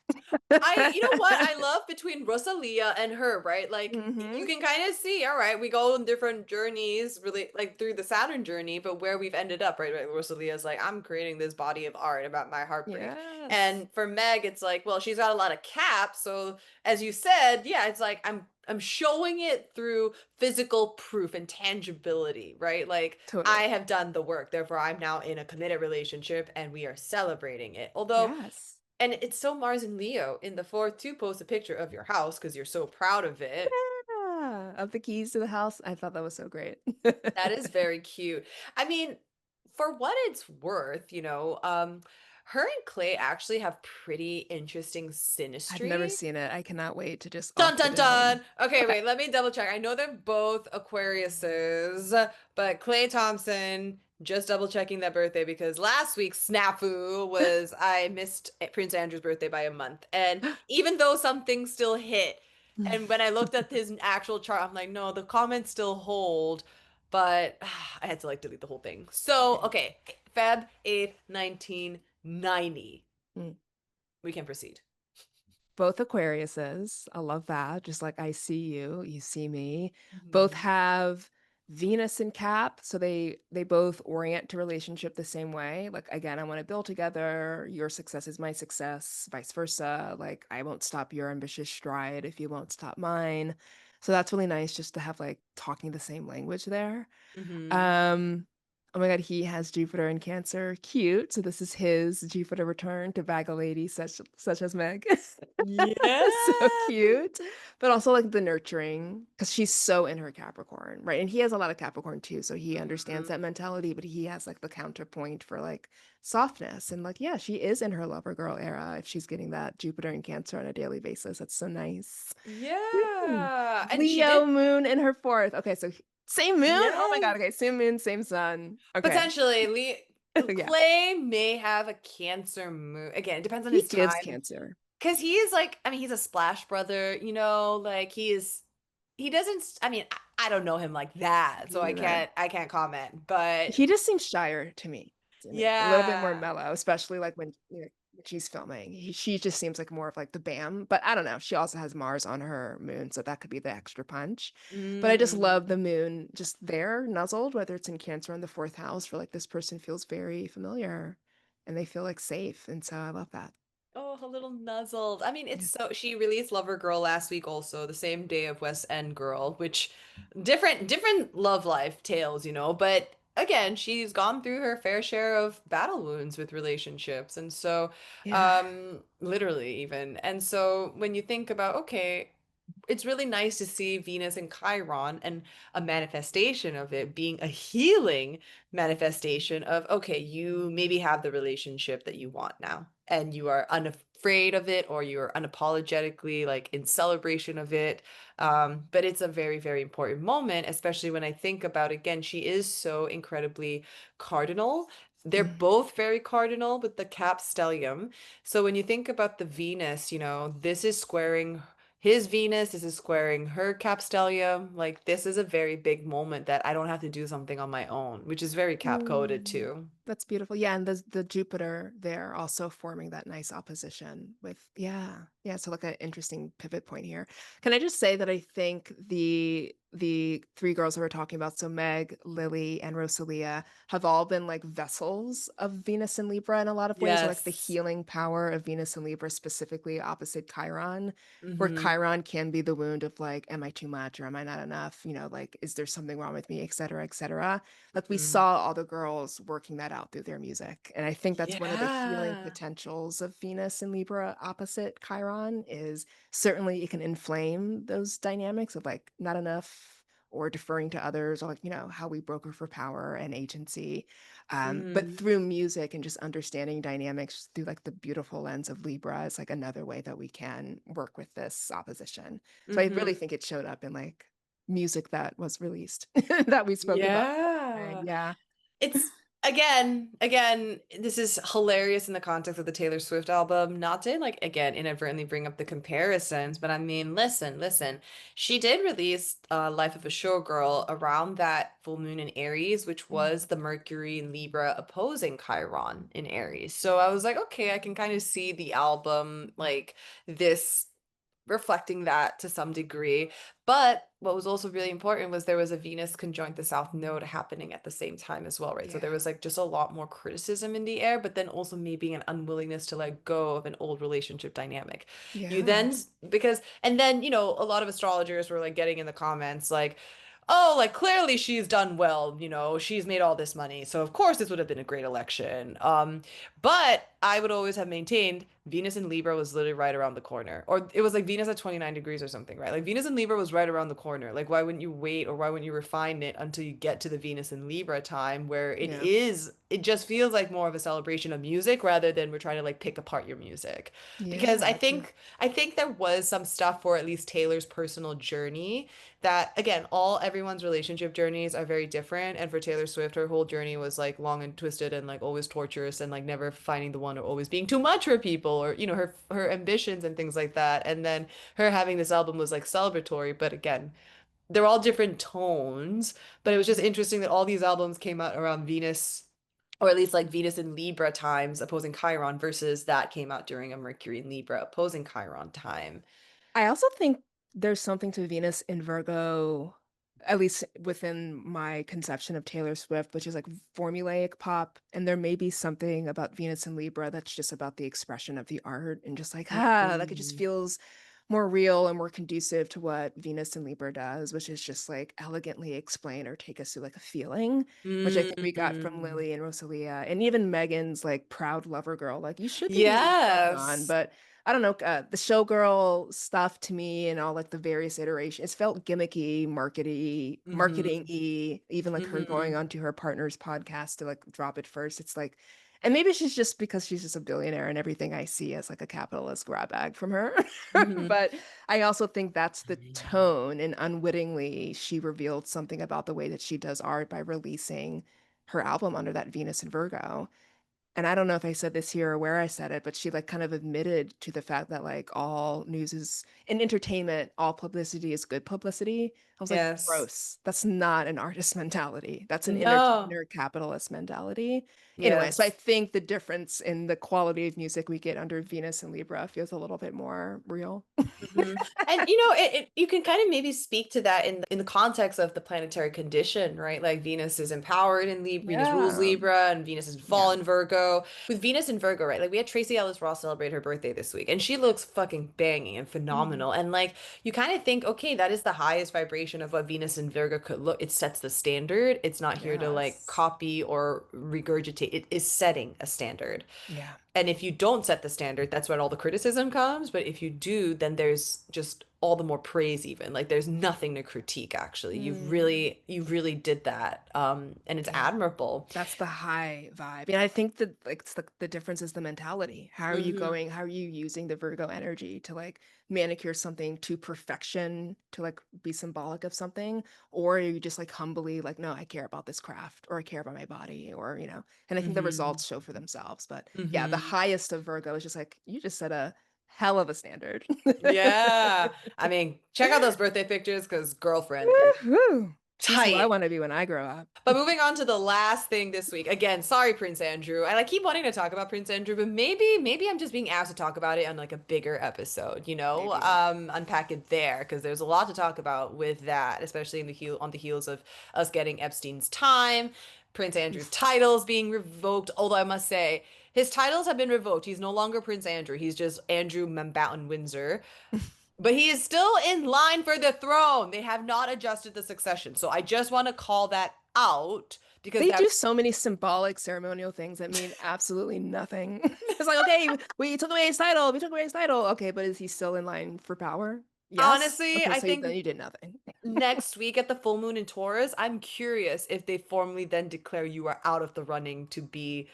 You know what? I love between Rosalia and her, right? Like you Hmm. can kind of see, all right, we go on different journeys, really like through the Saturn journey, but where we've ended up, right? Right. Rosalia's like, I'm creating this body of art about my heartbreak. Yes. And for Meg, it's like, well, she's got a lot of caps. So as you said, yeah, it's like I'm showing it through physical proof and tangibility, right? Like I Totally. have done the work. Therefore, I'm now in a committed relationship and we are celebrating it. Although Yes. and it's so Mars and Leo in the fourth to post a picture of your house because you're so proud of it. Yeah. Of the keys to the house. I thought that was so great. That is very cute. I mean, for what it's worth, her and Clay actually have pretty interesting I've never synastry. seen it. I cannot wait to just Dun off the dun dome. dun. Okay, Okay. wait, let me double check. I know they're both Aquariuses, but Clay Thompson, just double checking that birthday because last week's snafu was I missed Prince Andrew's birthday by a month. And even though some things still hit, and when I looked at his actual chart, I'm like, no, the comments still hold, but I had to like delete the whole thing. So, Yeah. okay, Feb 8th, 1990. Mm. We can proceed. Both Aquariuses. I love that. Just like I see you, you see me. Both Mhm. have Venus and Cap, so they both orient to relationship the same way. Like again, I want to build together. Your success is my success, vice versa. Like I won't stop your ambitious stride if you won't stop mine. So that's really nice just to have like talking the same language there. Mhm. Um, oh my God, he has Jupiter in Cancer. Cute. So this is his Jupiter return to bag a lady such as Meg. So Yeah. cute. But also like the nurturing, because she's so in her Capricorn, right? And he has a lot of Capricorn too, so he understands Mhm. that mentality, but he has like the counterpoint for like softness. And like, yeah, she is in her lover girl era if she's getting that Jupiter in Cancer on a daily basis. That's so nice. Mm. Yeah, and she did Leo moon in her fourth. Okay, so same moon? Oh my yeah. God. Okay, same moon, same sun. Okay. Potentially, Yeah. Klay may have a Cancer moon. Again, it depends on He his gives time. Cancer. Because he is like, I mean, he's a splash brother, like he doesn't, I mean, I don't know him like that, so Me neither. I can't comment, but He just seems shyer to me. A little bit more yeah. mellow, especially like when, when she's filming. She just seems like more of like the bam, but I don't know. She also has Mars on her moon, so that could be the extra punch. But I just love Mm. the moon just there, nuzzled, whether it's in Cancer in the fourth house, for like this person feels very familiar and they feel like safe. And so I love that. Oh, a little nuzzled. I mean, it's Yeah. so she released Lover Girl last week also, the same day of West End Girl, which different love life tales, but again, she's gone through her fair share of battle wounds with relationships. And so Yeah. literally even. And so when you think about, okay, it's really nice to see Venus and Chiron and a manifestation of it being a healing manifestation of, okay, you maybe have the relationship that you want now, and you are unafraid of it, or you're unapologetically like in celebration of it. But it's a very, very important moment, especially when I think about, again, she is so incredibly cardinal. They're Mhm. both very cardinal with the cap stellium. So when you think about the Venus, this is squaring his Venus, this is squaring her capstellium. Like this is a very big moment that I don't have to do something on my own, which is very cap coded Mm, too. that's beautiful. Yeah, and the Jupiter there also forming that nice opposition with yeah. So like an interesting pivot point here. Can I just say that I think the three girls that we're talking about, so Meg, Lily, and Rosalia, have all been like vessels of Venus and Libra in a lot of ways, or like the Yes. healing power of Venus and Libra, specifically opposite Chiron, where Mm-hmm. Chiron can be the wound of like, am I too much or am I not enough? Like, is there something wrong with me, et cetera, et cetera. Like we Mm. saw all the girls working that out through their music. And I think that's one of the healing Yeah. potentials of Venus and Libra opposite Chiron is certainly it can inflame those dynamics of like not enough or deferring to others or like, how we broker for power and agency. But Mm. through music and just understanding dynamics through like the beautiful lens of Libra is like another way that we can work with this opposition. So I really Mm-hmm. think it showed up in like music that was released that we spoke about. And Yeah. yeah. It's again, this is hilarious in the context of the Taylor Swift album. Not to like again inadvertently bring up the comparisons, but I mean, listen. She did release Life of a Showgirl around that full moon in Aries, which Mm. was the Mercury in Libra opposing Chiron in Aries. So I was like, okay, I can kind of see the album like this reflecting that to some degree. But what was also really important was there was a Venus conjunct the South Node happening at the same time as well, right? So there Yeah. was like just a lot more criticism in the air, but then also maybe an unwillingness to let go of an old relationship dynamic. You Yeah. then, because, and then, a lot of astrologers were like getting in the comments like, oh, like clearly she's done well, she's made all this money. So of course this would have been a great election. But I would always have maintained Venus in Libra was literally right around the corner. Or it was like Venus at 29 degrees or something, right? Like Venus in Libra was right around the corner. Like why wouldn't you wait or why wouldn't you refine it until you get to the Venus in Libra time where Yeah. it just feels like more of a celebration of music rather than we're trying to like pick apart your music. Because Yeah. True. I think there was some stuff for at least Taylor's personal journey that again, all everyone's relationship journeys are very different. And for Taylor Swift, her whole journey was like long and twisted and like always torturous and like never finding the one or always being too much for people or her ambitions and things like that. And then her having this album was like celebratory, but again, they're all different tones. But it was just Mhm. interesting that all these albums came out around Venus. Or at least like Venus in Libra times opposing Chiron versus that came out during a Mercury in Libra opposing Chiron time. I also think there's something to Venus in Virgo at least within my conception of Taylor Swift, which is like formulaic pop. And there may be something about Venus and Libra that's just about the expression of the art and just like, like it just Mm. feels more real and more conducive to what Venus and Libra does, which is just like elegantly explain or take us through like a feeling, which I think we got from Mm. Lily and Rosalia, and even Megan's like proud lover girl. Like, you should be fucked on, Yes. but I don't know, the showgirl stuff to me and all like the various iterations, it felt gimmicky, Mhm. marketing-y, even like her going Mhm. onto her partner's podcast to like drop it first. It's like, and maybe she's just because she's just a billionaire and everything I see as like a capitalist grab bag from her. Mhm. But I also think that's the tone, and unwittingly she revealed something about the way that she does art by releasing her album under that Venus and Virgo. And I don't know if I said this here or where I said it, but she like kind of admitted to the fact that like all news is in entertainment, all publicity is good publicity. I was like, Yes. gross. That's not an artist mentality. That's an No. entertainer capitalist mentality. Anyway, so I Yes. think the difference in the quality of music we get under Venus and Libra feels a little bit more real. And you can kind of maybe speak to that in the context of the planetary condition, right? Like Venus is empowered in Libra, Venus rules Yeah. Libra, and Venus is in fall Yeah. in Virgo. With Venus in Virgo, right? Like we had Tracy Ellis Ross celebrate her birthday this week, and she looks fucking banging and Mhm. phenomenal. And like you kind of think, okay, that is the highest vibration of what Venus in Virgo could look. It sets the standard. It's not here to like Yes. copy or regurgitate. It is setting a standard. Yeah. And if you don't set the standard, that's when all the criticism comes. But if you do, then there's just all the more praise even. Like there's nothing to critique actually. Mm. You really did that. And it's Yeah. admirable. That's the high vibe. And I think that like it's the difference is the mentality. How are you Hmm. going? How are you using the Virgo energy to like manicure something to perfection to like be symbolic of something? Or are you just like humbly like, no, I care about this craft or I care about my body or, and I think the Hmm. results show for themselves. But yeah, the Hmm. highest of Virgo is just like, you just set a hell of a standard. Yeah. I mean, check out those birthday pictures because girlfriend is Woohoo! She's who I tight. want to be when I grow up. But moving on to the last thing this week. Again, sorry, Prince Andrew. And I keep wanting to talk about Prince Andrew, but maybe I'm just being asked to talk about it on like a bigger episode, Maybe. unpack it there because there's a lot to talk about with that, especially in on the heels of us getting Epstein's time, Prince Andrew's Oof. titles being revoked. Although I must say, his titles have been revoked. He's no longer Prince Andrew. He's just Andrew Mountbatten Windsor. But he is still in line for the throne. They have not adjusted the succession. So I just want to call that out because They do that's so many symbolic ceremonial things that mean absolutely nothing. It's like, okay, we took away his title. We took away his title. Okay, but is he still in line for power? Yes. honestly, Okay, I so then think you did nothing. next week at the full moon in Taurus, I'm curious if they formally then declare you are out of the running to be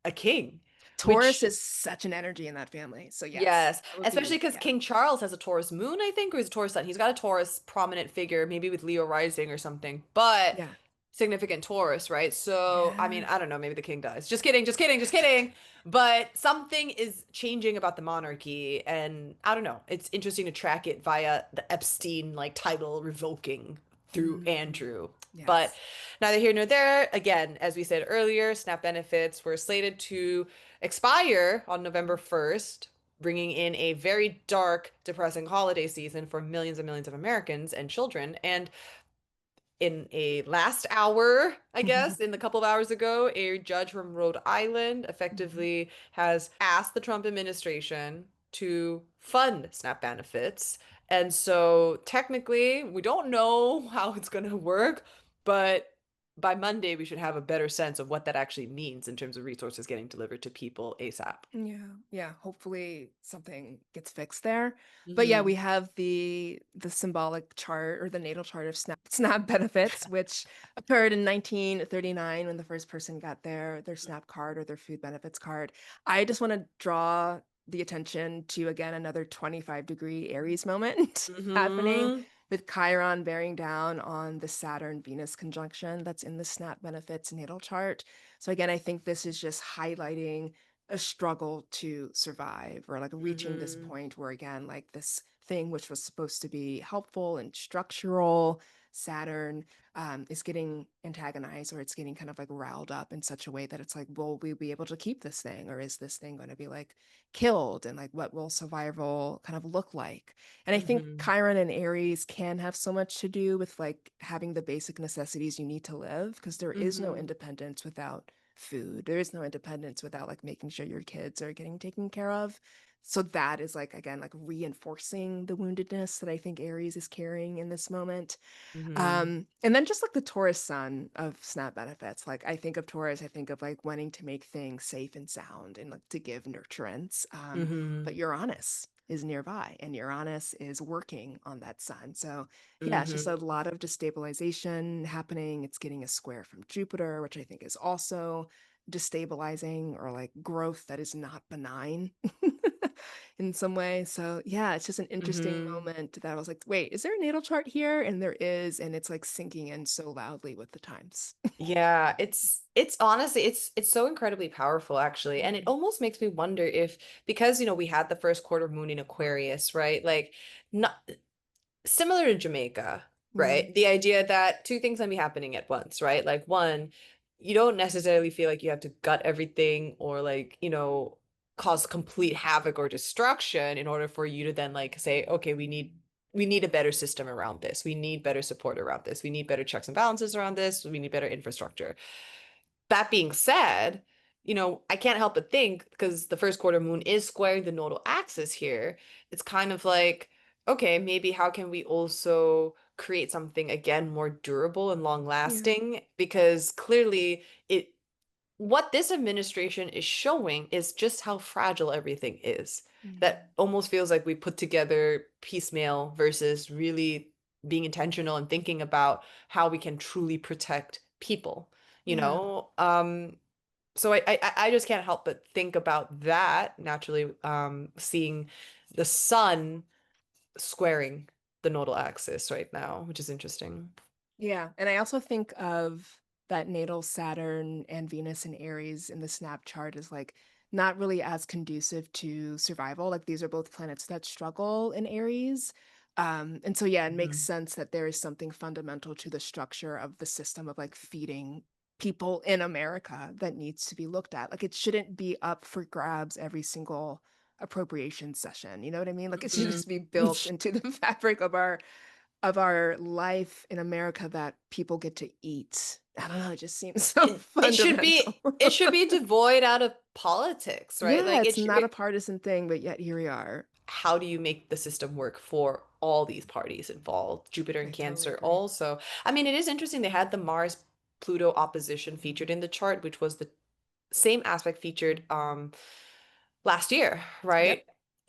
a king, Taurus which is such an energy in that family. So yes, yes, that would especially be, because yeah. King Charles has a Taurus moon, I think, or he's a Taurus sun. He's got a Taurus prominent figure, maybe with Leo rising or something, but Yeah. significant Taurus, right? So, I mean, Yeah. I don't know, maybe the king dies. Just kidding, just kidding, just kidding. But something is changing about the monarchy, and I don't know. It's interesting to track it via the Epstein like title revoking through Mm, Andrew. But yes. neither here nor there. Again, as we said earlier, SNAP benefits were slated to expire on November 1st, bringing in a very dark, depressing holiday season for millions and millions of Americans and children. And in a last hour, I guess, in the couple of hours ago, a judge from Rhode Island effectively has asked the Trump administration to fund SNAP benefits. And so technically, we don't know how it's going to work, but by Monday, we should have a better sense of what that actually means in terms of resources getting delivered to people ASAP. Yeah, yeah. Hopefully something gets fixed there. But yeah, we Hmm. have the symbolic chart or the natal chart of SNAP benefits, which occurred in 1939 when the first person got their SNAP card or their food benefits card. I just want to draw the attention to again another 25-degree Aries moment happening Hmm. with Chiron bearing down on the Saturn Venus conjunction that's in the SNAP benefits natal chart. So again, I think this is just highlighting a struggle to survive or like reaching this Hmm. point where again like this thing which was supposed to be helpful and structural Saturn is getting antagonized, or it's getting kind of like riled up in such a way that it's like, will we be able to keep this thing, or is this thing going to be like killed, and like what will survival kind of look like? And I think Mhm. Chiron and Aries can have so much to do with like having the basic necessities you need to live, because there is no Mhm. independence without food. There is no independence without like making sure your kids are getting taken care of. So that is like, again, like reinforcing the woundedness that I think Aries is carrying in this moment. Mhm. And then just like the Taurus sun of SNAP benefits, like I think of Taurus, I think of like wanting to make things safe and sound and like to give nurturance. But Mhm. Uranus is nearby, and Uranus is working on that sun. So yeah, it's just a Mhm. lot of destabilization happening. It's getting a square from Jupiter, which I think is also destabilizing, or like growth that is not benign in some way. So yeah, it's just an interesting Mhm. moment that I was like, wait, is there a natal chart here? And there is, and it's like sinking in so loudly with the times. Yeah, it's honestly it's so incredibly powerful actually. And it Mhm. almost makes me wonder if because we had the first quarter moon in Aquarius, right? Like not similar to Jamaica, Mm, right? The idea that two things can be happening at once, right? Like one, you don't necessarily feel like you have to gut everything or like, cause complete havoc or destruction in order for you to then like say, okay, we need a better system around this. We need better support around this. We need better checks and balances around this. We need better infrastructure. That being said, I can't help but think because the first quarter moon is squaring the nodal axis here, it's kind of like, okay, maybe how can we also create something again more durable and long yeah. lasting? Because clearly what this administration is showing is just how fragile everything is. Mm, That almost feels like we put together piecemeal versus really being intentional and thinking about how we can truly protect people, you yeah. know? So I just can't help but think about that naturally, seeing the sun squaring the nodal axis right now, which is interesting. Yeah. And I also think of that natal Saturn and Venus and Aries in the snap chart as like not really as conducive to survival. Like these are both planets that struggle in Aries. And so, yeah, it makes Mhm. sense that there is something fundamental to the structure of the system of like feeding people in America that needs to be looked at. Like it shouldn't be up for grabs every single appropriation session. You know what I mean? Like it should Mhm. just be built into the fabric of our life in America that people get to eat. I don't know, it just seems so It should fundamental. be it should be devoid out of politics, right? Yeah, Like it's not a partisan thing, but yet here we are. how do you make the system work for all these parties involved? Jupiter and I totally Cancer agree. also. I mean, it is interesting they had the Mars Pluto opposition featured in the chart, which was the same aspect featured last year, Yep. right?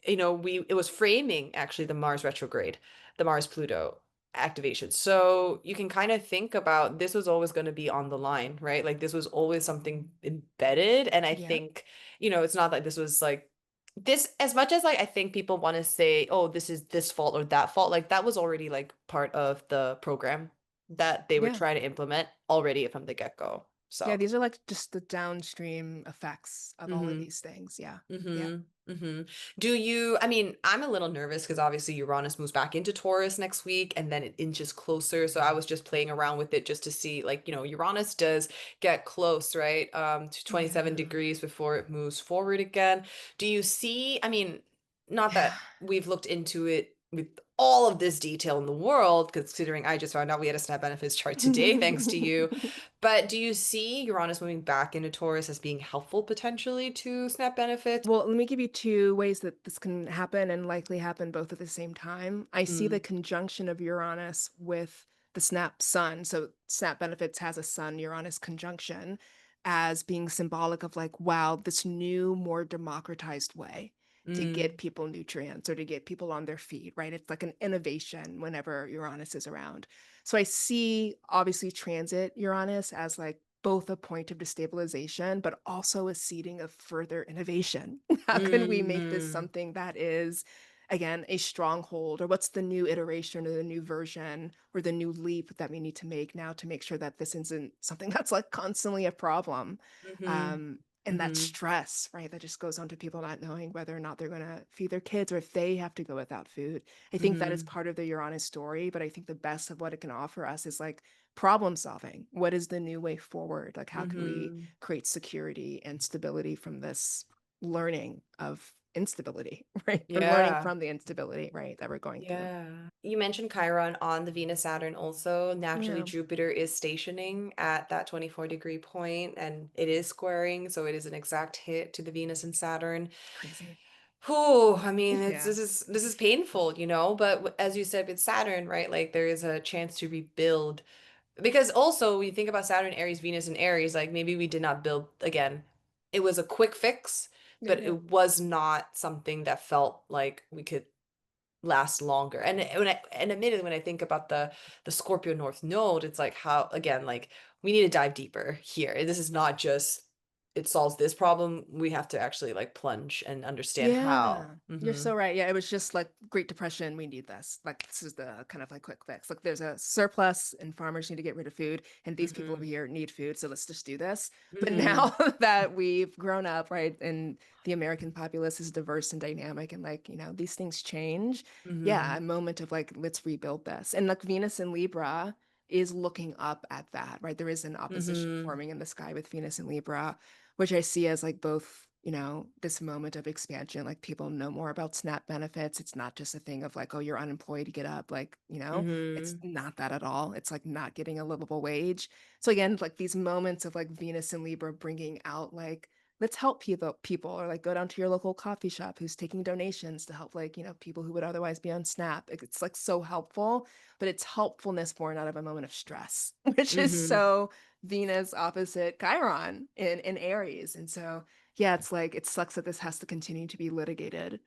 We it was framing actually the Mars retrograde, the Mars Pluto activation. So you can kind of think about this was always going to be on the line, right? Like this was always something embedded. And I Yep. think, it's not like this was like this as much as like I think people want to say, oh, this is this fault or that fault, like that was already like part of the program that they were Yeah. trying to implement already from the get-go. Yeah, So, these are like just the downstream effects of all of mm-hmm. these things. Yeah. Yeah. Mm-hmm. Mm-hmm. I mean, I'm a little nervous because obviously Uranus moves back into Taurus next week and then it inches closer. So I was just playing around with it just to see, like, Uranus does get close, right? To 27 Yeah. degrees before it moves forward again. Do you see, I mean, not Yeah. that we've looked into it with all of this detail in the world, considering I just found out we had a SNAP benefits chart today, thanks to you. But do you see Uranus moving back into Taurus as being helpful potentially to SNAP benefits? Well, let me give you two ways that this can happen and likely happen both at the same time. I see the Mm, conjunction of Uranus with the snap sun. So, snap benefits has a sun Uranus conjunction as being symbolic of like, wow, this new, more democratized way to get mm, people nutrients or to get people on their feet, right? It's like an innovation whenever Uranus is around. So, I see obviously transit Uranus as like both a point of destabilization, but also a seeding of further innovation. How can we make this mm, something that is, again, a stronghold? Or what's the new iteration or the new version or the new leap that we need to make now to make sure that this isn't something that's like constantly a problem? mhm, Um, And that Mhm. stress, right, that just goes on to people not knowing whether or not they're gonna feed their kids or if they have to go without food. I think that is Mhm. part of the Uranus story, but I think the best of what it can offer us is like problem solving. What is the new way forward? Like, how can we Mhm. create security and stability from this learning of instability, right? Or learning Yeah. from the instability, right, that we're going through. Yeah. You mentioned Chiron on the Venus Saturn also. Naturally, Yeah, Jupiter is stationing at that 24-degree point and it is squaring, so it is an exact hit to the Venus and Saturn. crazy. Whew, I mean, it's Yeah, this is painful, but as you said with Saturn, right? Like there is a chance to rebuild because also we think about Saturn, Aries, Venus, and Aries, like maybe we did not build again. It was a quick fix, yeah, but yeah. it was not something that felt like we could last longer. And admittedly, when I think about the Scorpio North Node, it's like how again, like we need to dive deeper here. This is not just it solves this problem. We have to actually like plunge and understand how. Yeah, you're so right. Yeah, it was just like Great Depression. We need this. Like, this is the kind of like quick fix. Like, there's a surplus and farmers need to get rid of food, and these people over Hmm. here need food. So let's just do this. But Hmm. now that we've grown up, right, and the American populace is diverse and dynamic, and like, these things change. Yeah, Hmm. a moment of like, let's rebuild this. And like Venus and Libra is looking up at that, right? There is an opposition Hmm. forming in the sky with Venus and Libra, which I see as like both, this moment of expansion. Like, people know more about SNAP benefits. It's not just a thing of like, oh, you're unemployed, get up. Like, it's Hmm. not that at all. It's like not getting a livable wage. So again, like these moments of like Venus and Libra bringing out like, let's help people, or like go down to your local coffee shop who's taking donations to help, like, people who would otherwise be on SNAP. It's like so helpful, but it's helpfulness born out of a moment of stress, which is Hmm. so Venus opposite Chiron in Aries. And so, yeah, it's like it sucks that this has to continue to be litigated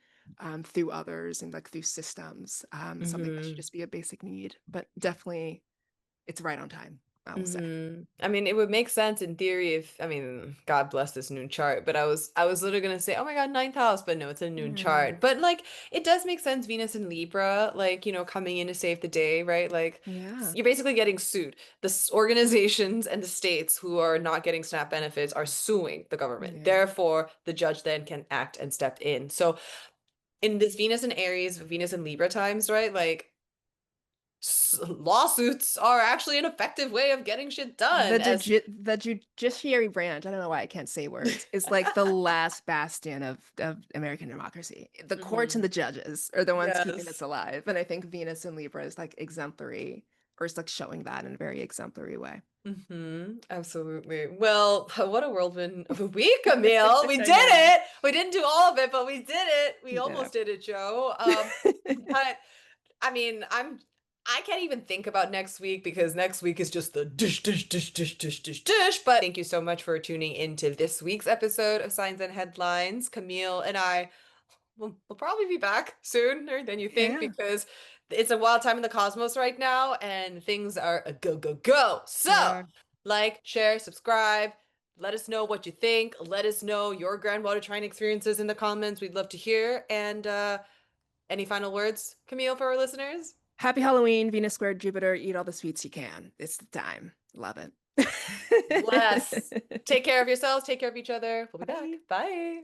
through others and like through systems. Something that should Hmm. just be a basic need, but definitely it's right on time, I will say. I mean, it would make sense in theory if, I mean, God bless this noon chart, but I was literally gonna say, oh my God, ninth house, but no, it's a noon Yeah. chart. But like, it does make sense, Venus and Libra, like, coming in to save the day, right? Like, Yeah. you're basically getting sued. Organizations and the states who are not getting SNAP benefits are suing the government. Yeah. Therefore, the judge then can act and step in. So in this Venus and Aries, Venus and Libra times, right? Like, lawsuits are actually an effective way of getting shit done as The judiciary branch, I don't know why I can't say words, is like the last bastion of American democracy. The courts and Mhm. the judges are the ones keeping this Yes. alive. And I think Venus and Libra is like exemplary, or it's like showing that in a very exemplary way. Absolutely. Well, what a whirlwind of a week, Camille. We I did know. it. We didn't do all of it, but we did it. We You did almost did it, Joe. it. But I mean, I can't even think about next week because next week is just the dish, dish, dish, dish, dish, dish, dish. But thank you so much for tuning into this week's episode of Signs and Headlines. Camille and I we'll probably be back sooner than you think Yeah. because it's a wild time in the cosmos right now and things are a go, go, go. They So, are. like, share, subscribe. Let us know what you think. Let us know your groundwater trine experiences in the comments. We'd love to hear. And any final words, Camille, for our listeners? Happy Halloween, Venus squared Jupiter. Eat all the sweets you can. It's the time. Love it. Bless. Take care of yourselves. Take care of each other. We'll be back. Bye. Bye.